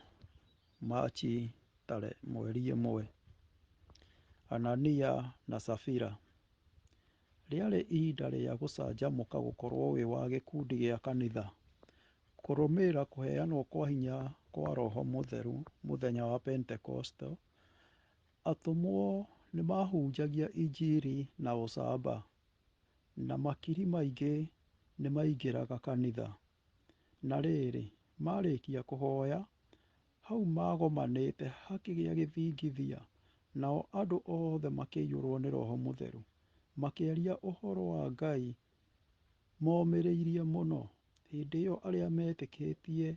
Machi 1. Anania na Safira. Rĩarĩ ihinda rĩa gũcanjamũka gũkorwo wĩ wa gĩkundi gĩa kanitha. Kũrũmĩrĩra kũheanwo kwa hinya kwa Roho Mũtheru mũthenya wa Pentekosto, atũmwo nĩ mahunjagia injiri na ũcamba, na makiri maingĩ nĩ maingĩraga kanitha. Na rĩrĩ, marĩkia kũhoya, hau magomanĩte hakĩgĩa gĩthingithia, nao andũ othe makĩiyũrwo nĩ Roho Mũtheru, makĩaria ũhoro wa Ngai momĩrĩirie mũno. Hĩndĩ ĩyo arĩa metĩkĩtie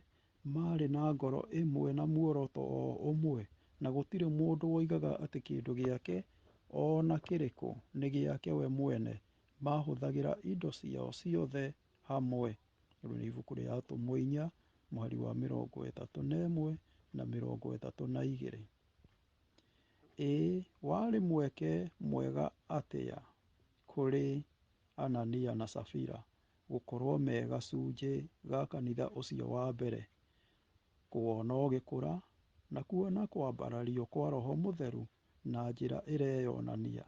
marĩ na ngoro ĩmwe na muoroto o ũmwe, na gũtirĩ mũndũ woigaga atĩ kĩndũ gĩake ona kĩrĩkũ nĩ gĩake we mwene. Mahũthagĩra indo ciao ciothe hamwe. Rĩu nĩ ibuku rĩa Atũmwo 4 mũhari wa 31 na 32. Ĩĩ warĩ mweke mwega atĩa kũrĩ Anania na Safira gũkorwo me gacunjĩ ga kanitha ũcio wa mbere, kuona ũgĩkũra na kuona kwambarario kwa Roho Mũtheru na njĩra ĩreyonania.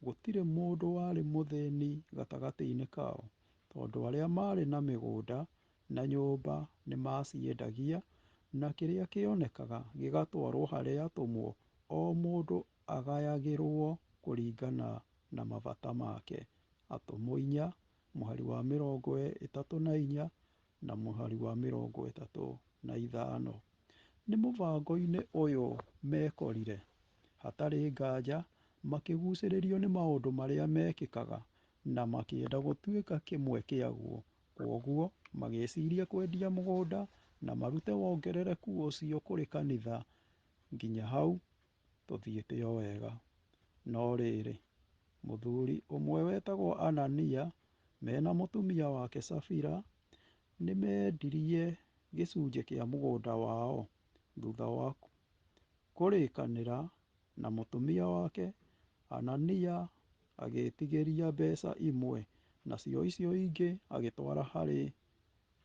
Gũtirĩ mũndũ warĩ mũthĩni gatagatĩ-inĩ kao, tondũ arĩa marĩ na mĩgũnda na nyũmba nĩ maciendagia, na kĩrĩa kĩonekaga gĩgatwarwo harĩ atũmwo, o mũndũ agayagĩrwo kũringana na mabata make. Atũmwo 4 mũhari wa 34 na mũhari wa 35. Nĩ mũbango-inĩ ũyũ mekorire hatarĩ nganja makĩgucĩrĩrio nĩ maũndũ marĩa mekĩkaga na makĩenda gũtuĩka kĩmwe kĩaguo. Kwoguo magĩciria kwendia mũgũnda na marute wongerereku ũcio kũrĩ kanitha. Nginya hau tũthiĩte o wega. No rĩrĩ, mũthuri ũmwe wetagwo Anania mena mũtumia wake Safira nĩ mendirie gĩcunjĩ kĩa mũgũnda wao thutha wa kũrĩkanĩra na mũtumia wake. Anania agĩĩtigĩria mbeca imwe, nacio icio ingĩ agĩtwara harĩ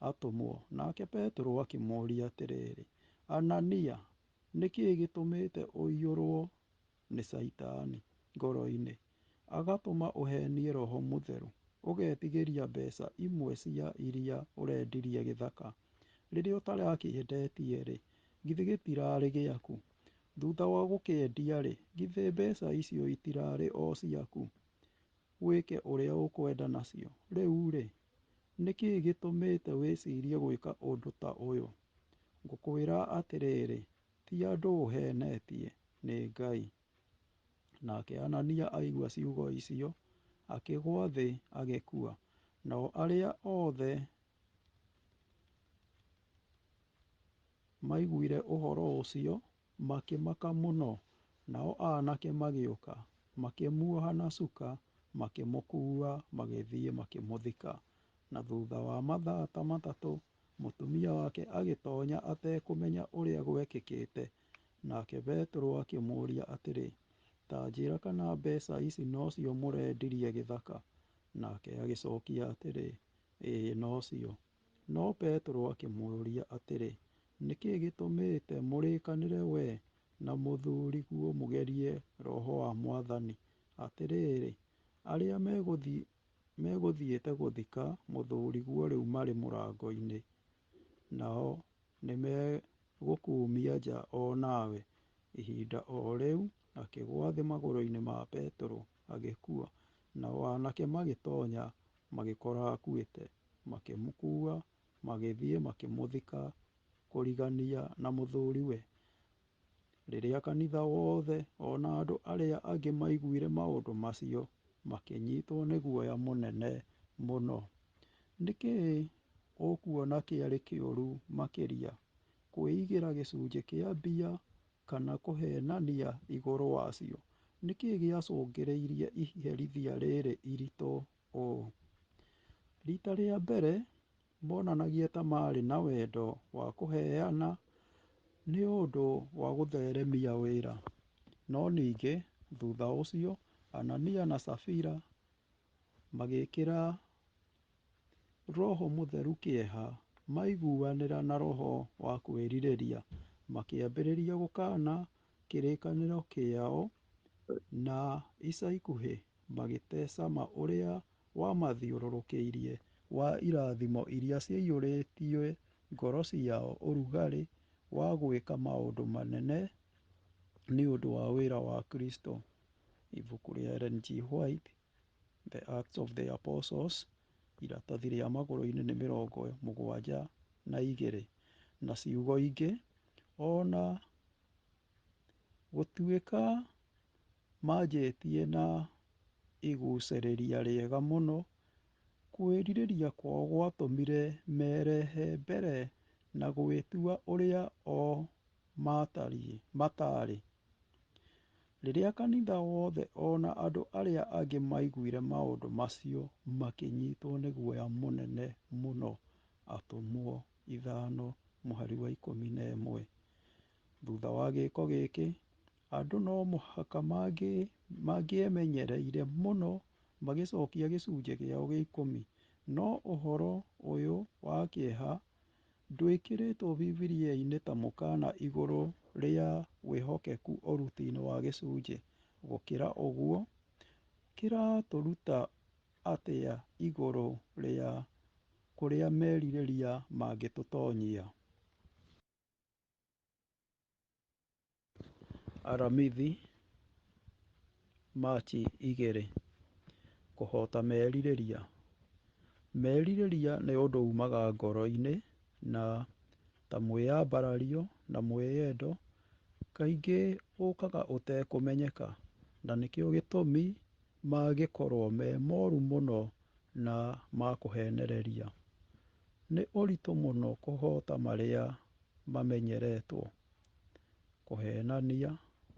atũmwo. Nake Petero akĩmũũria atĩrĩrĩ, Anania, nĩkĩĩ gĩtũmĩte ũiyũrwo nĩ Caitani ngoro-inĩ, agatũma ũhenie Roho Mũtheru, ũgetigĩria mbeca imwe cia iria ũrendirie gĩthaka? Rĩrĩa ũtarakĩendetie-rĩ, githĩ gĩtirarĩ gĩaku? Thutha wa gũkĩendia-rĩ, githĩ mbeca icio itirarĩ o ciaku? Wĩke ũrĩa ũkwenda nacio. Rĩu-rĩ, nĩkĩĩ gĩtũmĩte wĩcirie gwĩka ũndũ ta ũyũ? Ngũkwĩra atĩrĩrĩ, ti andũ ũhenetie, nĩ Ngai. Nake Anania aigua ciugo icio, akĩgũa thĩ agĩkua. Nao arĩa othe maiguire ũhoro ũcio makĩmaka mũno. Nao aanake magĩũka, makĩmuoha na cuka, makĩmũkuua magĩthiĩ makĩmũthika. Na thutha wa mathaa ta matatũ, mũtumia wake agĩtoonya atekũmenya ũrĩa gwekĩkĩte. Nake Petero akĩmũũria atĩrĩ, ta njĩĩra kana mbeca ici nocio mũrendirie gĩthaka? Nake agĩcookia atĩrĩ, ĩĩ nocio. No Petero akĩmũũria atĩrĩ, nĩkĩĩ gĩtũmĩte mũrĩkanĩre we na mũthuriguo mũgerie Roho wa Mwathani? Atĩrĩrĩ, arĩa megũthiĩte gũthika mũthuriguo rĩu marĩ mũrango-inĩ, nao nĩmegũkumia nja o nawe. Ihinda o rĩu akĩgũa thĩ magũrũ-inĩ ma Petero agĩkua. Nao aanake magĩtoonya magĩkora akuĩte, makĩmũkuua magĩthiĩ makĩmũthika kũrigania na mũthuriwe. Rĩrĩa kanitha wothe ona andũ arĩa angĩ maiguire maũndũ macio makĩnyiitwo nĩ guoya mũnene mũno. Nĩkĩĩ ũkuona kĩarĩ kĩũru makĩria, kwĩigĩra gĩcunjĩ kĩa mbia kana kũheenania igũrũ wacio? Nĩkĩĩ gĩacũngĩrĩirie iherithia rĩrĩ iritũ ũũ? Rita rĩa mbere monanagia ta marĩ na wendo wa kũheana nĩ ũndũ wa gũtheremia wĩra. No ningĩ thutha ũcio Anania na Safira magĩĩkĩra Roho Mũtheru kĩeha, maiguanĩra na roho wa kwĩrirĩria, makĩambĩrĩria gũkaana kĩrĩkanĩro kĩao, na ica ikuhĩ magĩte cama ũrĩa wamathiũrũrũkĩirie wa irathimo iria ciaiyũrĩtie ngoro ciao ũrugarĩ wa gwĩka maũndũ manene nĩ ũndũ wa wĩra wa Kristo. Ibuku rĩa Ellen G. White, The Acts of the Apostles, iratathi rĩa magũrũ-inĩ nĩ 72. Na ciugo ingĩ, ona gũtuĩka manjĩtie na igucĩrĩria rĩega mũno, kwĩrirĩria kwao gwatũmire merehe mbere na gwĩtua ũrĩa o matarĩ. Rĩrĩa kanitha wothe ona andũ arĩa angĩ maiguire maũndũ macio makĩnyiitwo nĩ guoya mũnene mũno. Atũmwo 5:11. Thutha wa gĩĩko gĩkĩ, andũ no mũhaka mangĩemenyereire mũno magĩcokia gĩcunjĩ kĩao gĩa 10. No ũhoro ũyũ wa kĩeha ndwĩkĩrĩtwo Bibilia-inĩ ta mũkana igũrũ rĩa wĩhokeku ũruti-inĩ wa gĩcunjĩ. Gũkĩra ũguo, kĩratũruta atĩa igũrũ rĩa kũrĩa merirĩria mangĩtũtonyia. Aramithi, Machi 2. Kũhota merirĩria. Merirĩria nĩ ũndũ umaga ngoro-inĩ na ta mwĩyambarario na mwĩyendo, kaingĩ ũkaga ũtekũmenyeka. na nĩkĩo gĩtũmi mangĩkorwo me moru mũno na ma kũhenereria. Nĩ ũritũ mũno kũhota marĩa mamenyeretwo: kũhenania,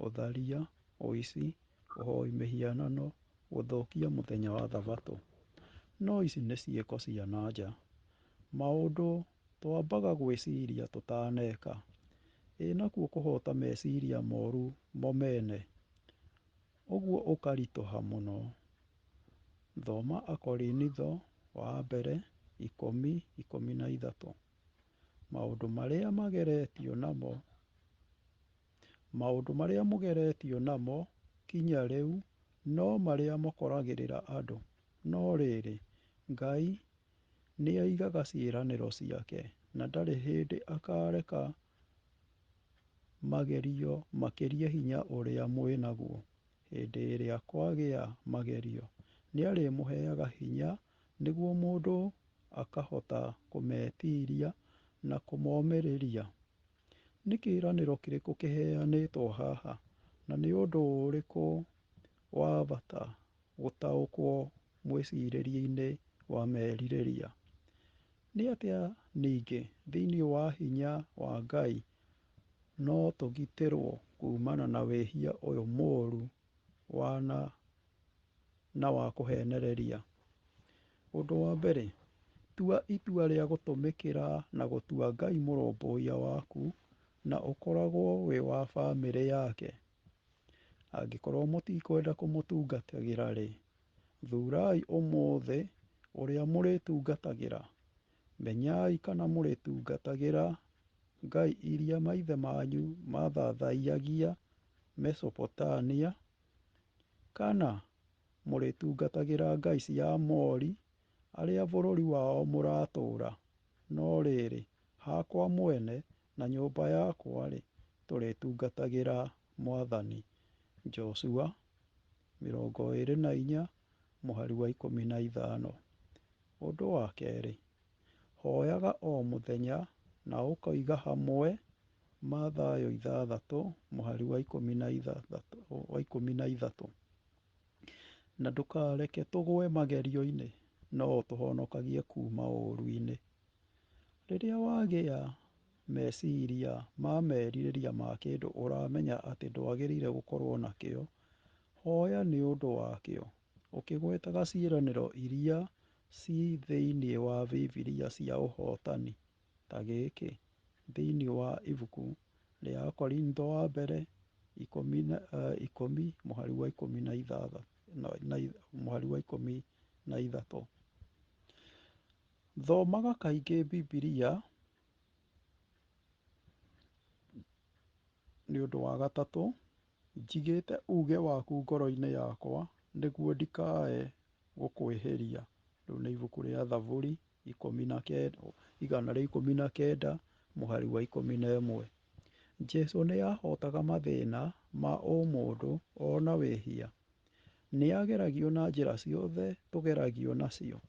ũtharia, ũici, ũhoi mĩhianano, gũthũkia mũthenya wa Thabatũ. No ici nĩ ciĩko cia na nja, maũndũ twambaga gwĩciria tũtaneka. Nakuo kũhota meciria moru mo mene, ũguo ũkaritũha mũno. Thoma Akorinitho wa mbere 10:13. Maũndũ marĩa mũgeretio namo kinya rĩu no marĩa mũkoragĩrĩra andũ, no rĩrĩ, Ngai nĩaigaga ciĩranĩro ciake na ndarĩ hĩndĩ akareka magerio makĩrie hinya ũrĩa mwĩnaguo. Hĩndĩ ĩrĩa kwagĩa magerio, nĩarĩmũheaga hinya nĩguo mũndũ akahota kũmetiiria na kũmomĩrĩria. Nĩ kĩĩranĩro kĩrĩkũ kĩheanĩtwo haha, na nĩ ũndũ ũrĩkũ wa bata gũtaũkwo mwĩcirĩrie-inĩ wa merirĩria? Nĩ atĩa ningĩ thĩinĩ wa hinya wa Ngai no tũgitĩrwo kumana na wĩhia ũyũ mũũru na wa kũhenereria? Ũndũ wa mbere, tua itua rĩa gũtũmĩkĩra na gũtua Ngai mũrũmbũiya waku na ũkoragwo wĩ wa bamĩrĩ yake. Angĩkorwo mũtikwenda kũmũtungatagĩra-rĩ, thurai ũmũthĩ ũrĩa mũrĩtungatagĩra. Menyai kana mũrĩtungatagĩra ngai iria maithe manyu mathathaiyagia Mesopotamia, kana mũrĩtungatagĩra ngai cia Amori arĩa bũrũri wao mũratũũra. No rĩrĩ, hakwa mwene na nyũmba yakwa-rĩ, tũrĩtungatagĩra Mwathani. Joshua 24:15. Ũndũ wa kerĩ, hoyaga o mũthenya na ũkoiga hamwe. Mathayo 6:13. Na ndũkareke tũgwe magerio-inĩ, no ũtũhonokagie kuma ũũru-inĩ. Rĩrĩa wagĩa meciria ma merirĩria ma kĩndũ ũramenya atĩ ndwagĩrĩire gũkorwo nakĩo, hoya nĩ ũndũ wakĩo, ũkĩgwetaga ciĩranĩro iria ci thĩinĩ wa Bibilia cia ũhotani ta gĩkĩ, thĩinĩ wa ibuku rĩa Akorintho wa mbere 10:13. Thomaga kaingĩ Bibilia. Nĩ ũndũ wa gatatũ, njigĩte uuge waku ngoro-inĩ yakwa nĩguo ndikae gũkwĩhĩria. Rĩu nĩ ibuku rĩa Thaburi 119:11. Jesũ nĩahotaga mathĩna ma ũmũndũ ona wĩhia. Nĩageragio na njĩra ciothe tũgeragio nacio.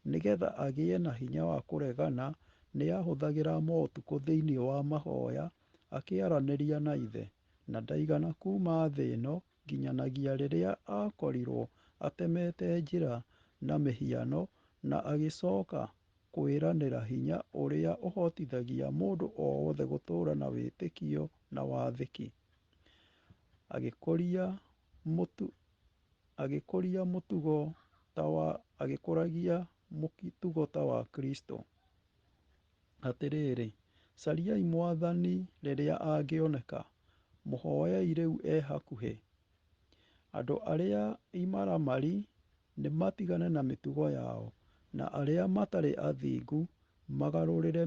Nĩgetha agĩe na hinya wa kũregana, nĩahũthagĩra motukũ thĩinĩ wa mahoya akĩaranĩria na ithe, na ndaigana kuma thĩ ĩno nginyanagia rĩrĩa akorirwo atemete njĩra na mĩhiano, na agĩcoka kwĩranĩra hinya ũrĩa ũhotithagia mũndũ o wothe gũtũũra na wĩtĩkio na wathĩki. Agĩkũragia mũtugo ta wa Kristo. Atĩrĩrĩ, cariai Mwathani rĩrĩa angĩoneka, mũhoei rĩu e hakuhĩ. Andũ arĩa imaramari nĩmatigane na mĩtugo yao, na arĩa matarĩ athingu magarũrĩre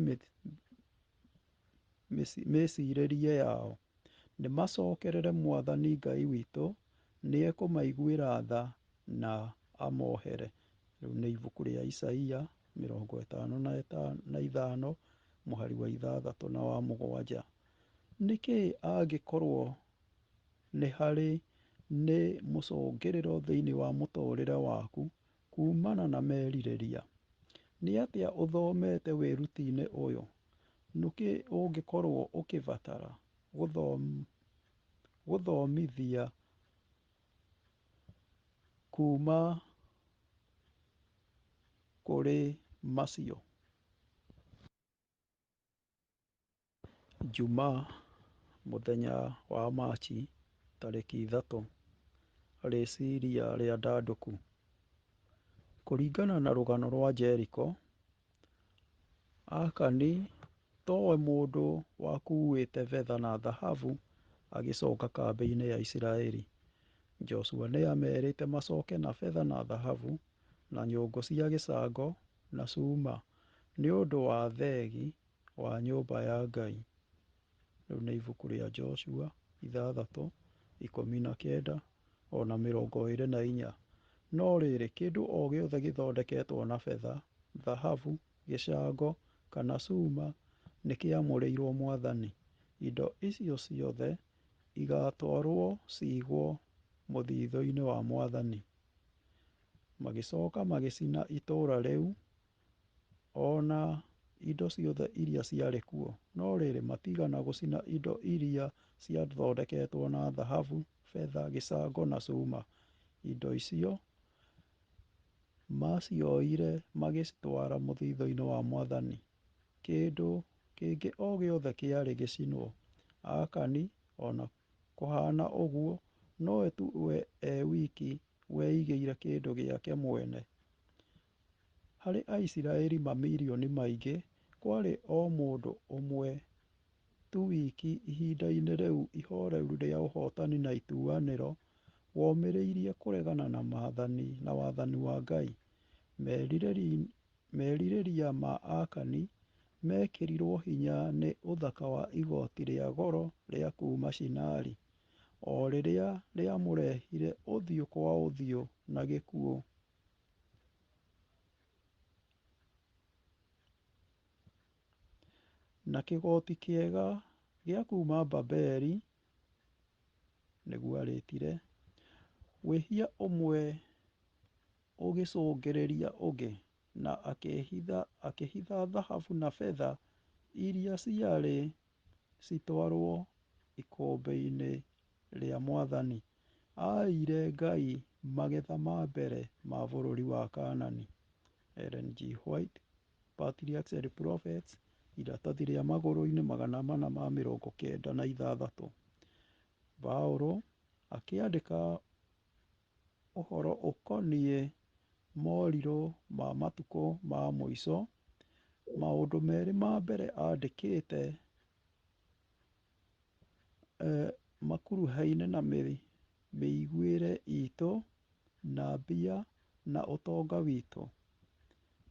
mĩcirĩrie yao. Nĩmacokerere Mwathani Ngai witũ, nĩekũmaiguĩra tha na amohere. Rĩu nĩ ibuku rĩa Isaia 55:6-7. Nĩkĩĩ angĩkorwo nĩ mũcũngĩrĩro thĩinĩ wa mũtũũrĩre waku kumana na merirĩria? Nĩ atĩa ũthomete wĩruti-inĩ ũyũ? Nĩkĩĩ ũngĩkorwo ũkĩbatara gũthomithia kuma kũrĩ macio. Jumaa mũthenya wa Machi tarĩki 3, rĩciria rĩa ndandũku. Kũringana na rũgano rwa Jericho, Akani towe mũndũ wakuĩte betha na thahabu agĩcoka kambĩ-inĩ ya Isiraeli. Joshua nĩamerĩte macoke na betha na thahabu na nyũngũ cia gĩcango na cuma nĩ ũndũ wa thegi wa nyũmba ya Ngai. Rĩu nĩ ibuku rĩa Joshua 6:19 ona 24. No rĩrĩ, kĩndũ o gĩothe gĩthondeketwo na betha, thahabu, gĩcango kana cuma nĩ kĩamũrĩirwo Mwathani. Indo icio ciothe igatwarwo ciigwo mũthithũ-inĩ wa Mwathani. Magĩcoka magĩcina itũũra rĩu ona indo ciothe iria ciarĩ kuo. No rĩrĩ, matigana gũcina indo iria ciathondeketwo na thahabu, betha, gĩcango na cuma. Indo icio macioire magĩcitwara mũthithũ-inĩ wa Mwathani. Kĩndũ kĩngĩ o gĩothe kĩarĩ gĩcinwo. Akani ona kũhana ũguo, nowe tu wiki weigĩire kĩndũ gĩake mwene. Harĩ Aisiraeli mamirioni maingĩ, kwarĩ o mũndũ ũmwe tu wiki ihinda-inĩ rĩu ihoreru rĩa ũhotani na ituanĩro womĩrĩirie kũregana na wathani wa Ngai. Merirĩria ma Akani mekĩrirwo hinya nĩ ũthaka wa igoti rĩa goro rĩa kuma Shinari, o rĩrĩa rĩamũrehire ũthiũ kwa ũthiũ na gĩkuũ. Na kĩgoti kĩega gĩa kuma Babeli, nĩguo arĩtire, wĩhia ũmwe ũgĩcũngĩrĩria ũngĩ, na akĩhitha thahabu na betha iria ciarĩ citwarwo ikũmbĩ-inĩ rĩa Mwathani. Aire Ngai magetha ma mbere ma bũrũri wa Kaanani. Ellen G. White, Patriarchs and Prophets, iratathi rĩa magũrũ-inĩ 496. Paũlũ akĩandĩka ũhoro ũkoniĩ morirũ ma matukũ ma mũico. Maũndũ merĩ ma mbere andĩkĩte makuruhaine na mĩiguĩre itũ na mbia na ũtonga witũ.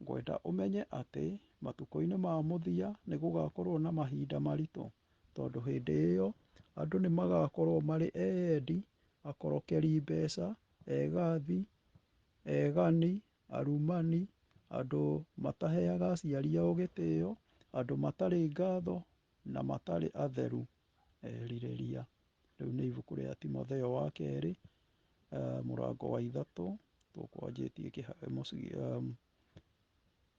Ngwenda ũmenye atĩ matukũ-inĩ ma mũthia nĩ gũgakorwo na mahinda maritũ, tondũ hĩndĩ ĩyo andũ nĩ magakorwo marĩ eyendi, akorokeri mbeca, egathi, egani, arumani, andũ mataheaga aciari ao gĩtĩo, andũ matarĩ ngatho na matarĩ atheru. Erirĩria. Rĩu nĩ ibuku rĩa Timotheo wa kerĩ, mũrango wa 3, tũkwanjĩtie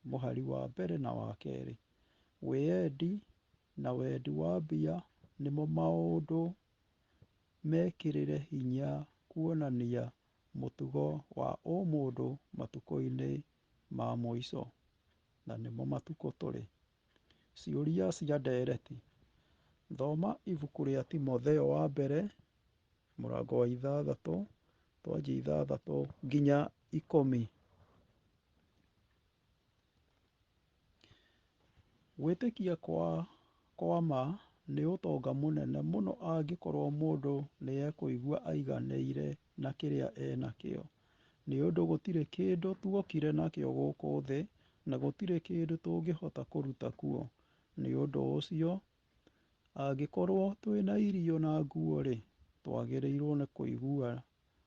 mũhari wa mbere na wa kerĩ. Wĩyendi na wendi wa mbia nĩmo maũndũ mekĩrĩre hinya kuonania mũtugo wa ũmũndũ matukũ-inĩ ma mũico, na nĩmo matukũ tũrĩ. Ciũria cia ndeereti. Thoma ibuku rĩa Timotheo wa mbere, mũrango wa 6, twanjie 6 nginya 10. Gwĩtĩkia kwa ma nĩ ũtonga mũnene mũno angĩkorwo mũndũ nĩ ekũigua aiganĩire na kĩrĩa enakĩo. Nĩ ũndũ gũtirĩ kĩndũ tuokire nakĩo gũkũ thĩ, na gũtirĩ kĩndũ tũngĩhota kũruta kuo. Nĩ ũndũ ũcio, angĩkorwo twĩna irio na nguo-rĩ, twagĩrĩirwo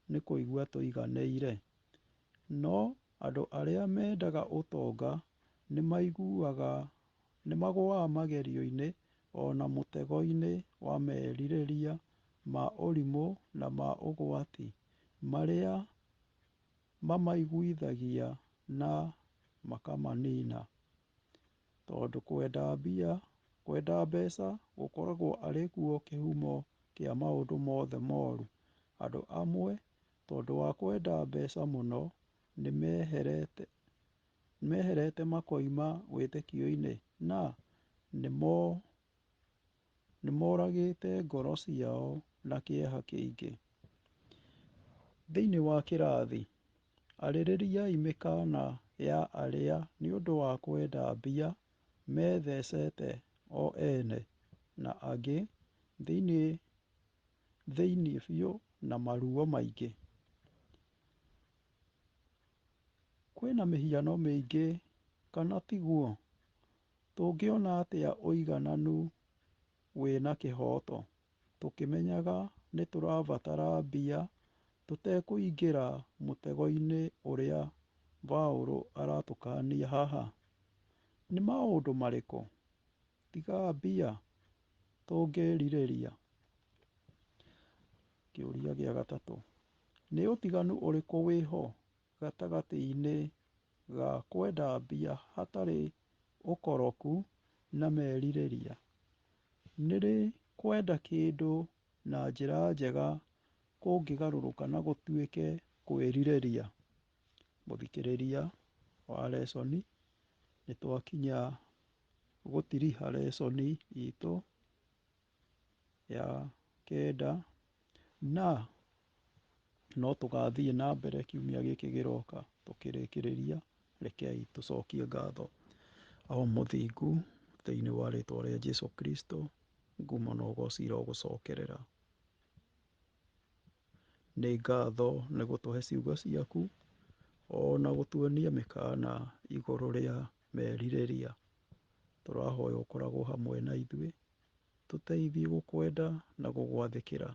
nĩ kũigua tũiganĩire. No andũ arĩa mendaga ũtonga nĩ magũaga magerio-inĩ ona mũtego-inĩ wa merirĩria ma ũrimũ na ma ũgwati, marĩa mamaiguithagia na makamanina. Tondũ kwenda mbeca gũkoragwo arĩ kuo kĩhumo kĩa maũndũ mothe moru. Andũ amwe tondũ wa kwenda mbeca mũno nĩmeherete makoima wĩtĩkio-inĩ na nĩmoragĩte ngoro ciao na kĩeha kĩingĩ. Thĩinĩ wa kĩrathi, arĩrĩriai mĩkana ya arĩa nĩũndũ wa kwenda mbia methecete o ene na angĩ thĩinĩ biũ na maruo maingĩ. Kwĩna mĩhiano mĩingĩ, kana tiguo? Tũngĩona atĩa ũigananu wĩna kĩhoto, tũkĩmenyaga nĩtũrabatara mbia tũtekũingĩra mũtego-inĩ ũrĩa Paũlũ aratũkania haha? Nĩ maũndũ marĩkũ tiga mbia tũngĩrirĩria? Kĩũria gĩa gatatũ, nĩ ũtiganu ũrĩkũ wĩho gatagatĩ-inĩ ga kwenda mbia hatarĩ ũkoroku na merirĩria? Nĩ rĩ kwenda kĩndũ na njĩra njega kũngĩgarũrũka na gũtuĩke kwĩrirĩria? Mũthikĩrĩria wa lesoni, nĩtwakinya gũtiriha lesoni itũ ya 9 na no tũgathiĩ na mbere kiumia gĩkĩ kĩroka tũkĩrĩkĩrĩria. Rekei tũcokie ngatho o mũthingu thĩinĩ wa rĩtwa rĩa Jesũ Kristo, ngumo na ũgociri ũgũcokerera. Nĩ ngatho nĩ gũtũhe ciugo ciaku ona gũtuonia mĩkana igũrũ rĩa merirĩria. Tũrahoya ũkoragwo hamwe na ithuĩ, tũteithie gũkwenda na gũgwathĩkĩra,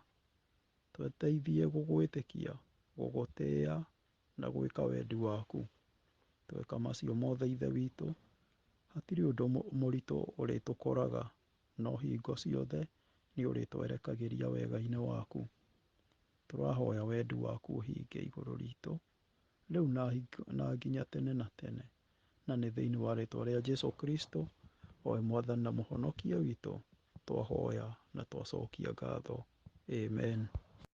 tũteithie gũgwĩtĩkia, gũgũtĩĩa na gwĩka wendi waku. Tweka macio mothe Ithe witũ, hatirĩ ũndũ mũritũ ũrĩtũkoraga, no hingo ciothe nĩ ũrĩtwerekagĩria wega-inĩ waku. Tũrahoya wendi waku ũhinge igũrũ ritũ rĩu na nginya tene na tene, na nĩ thĩinĩ wa rĩtwa rĩa Jesũ Kristo, owe Mwathani na Mũhonokia witũ, twahoya na twacokia ngatho. Amen.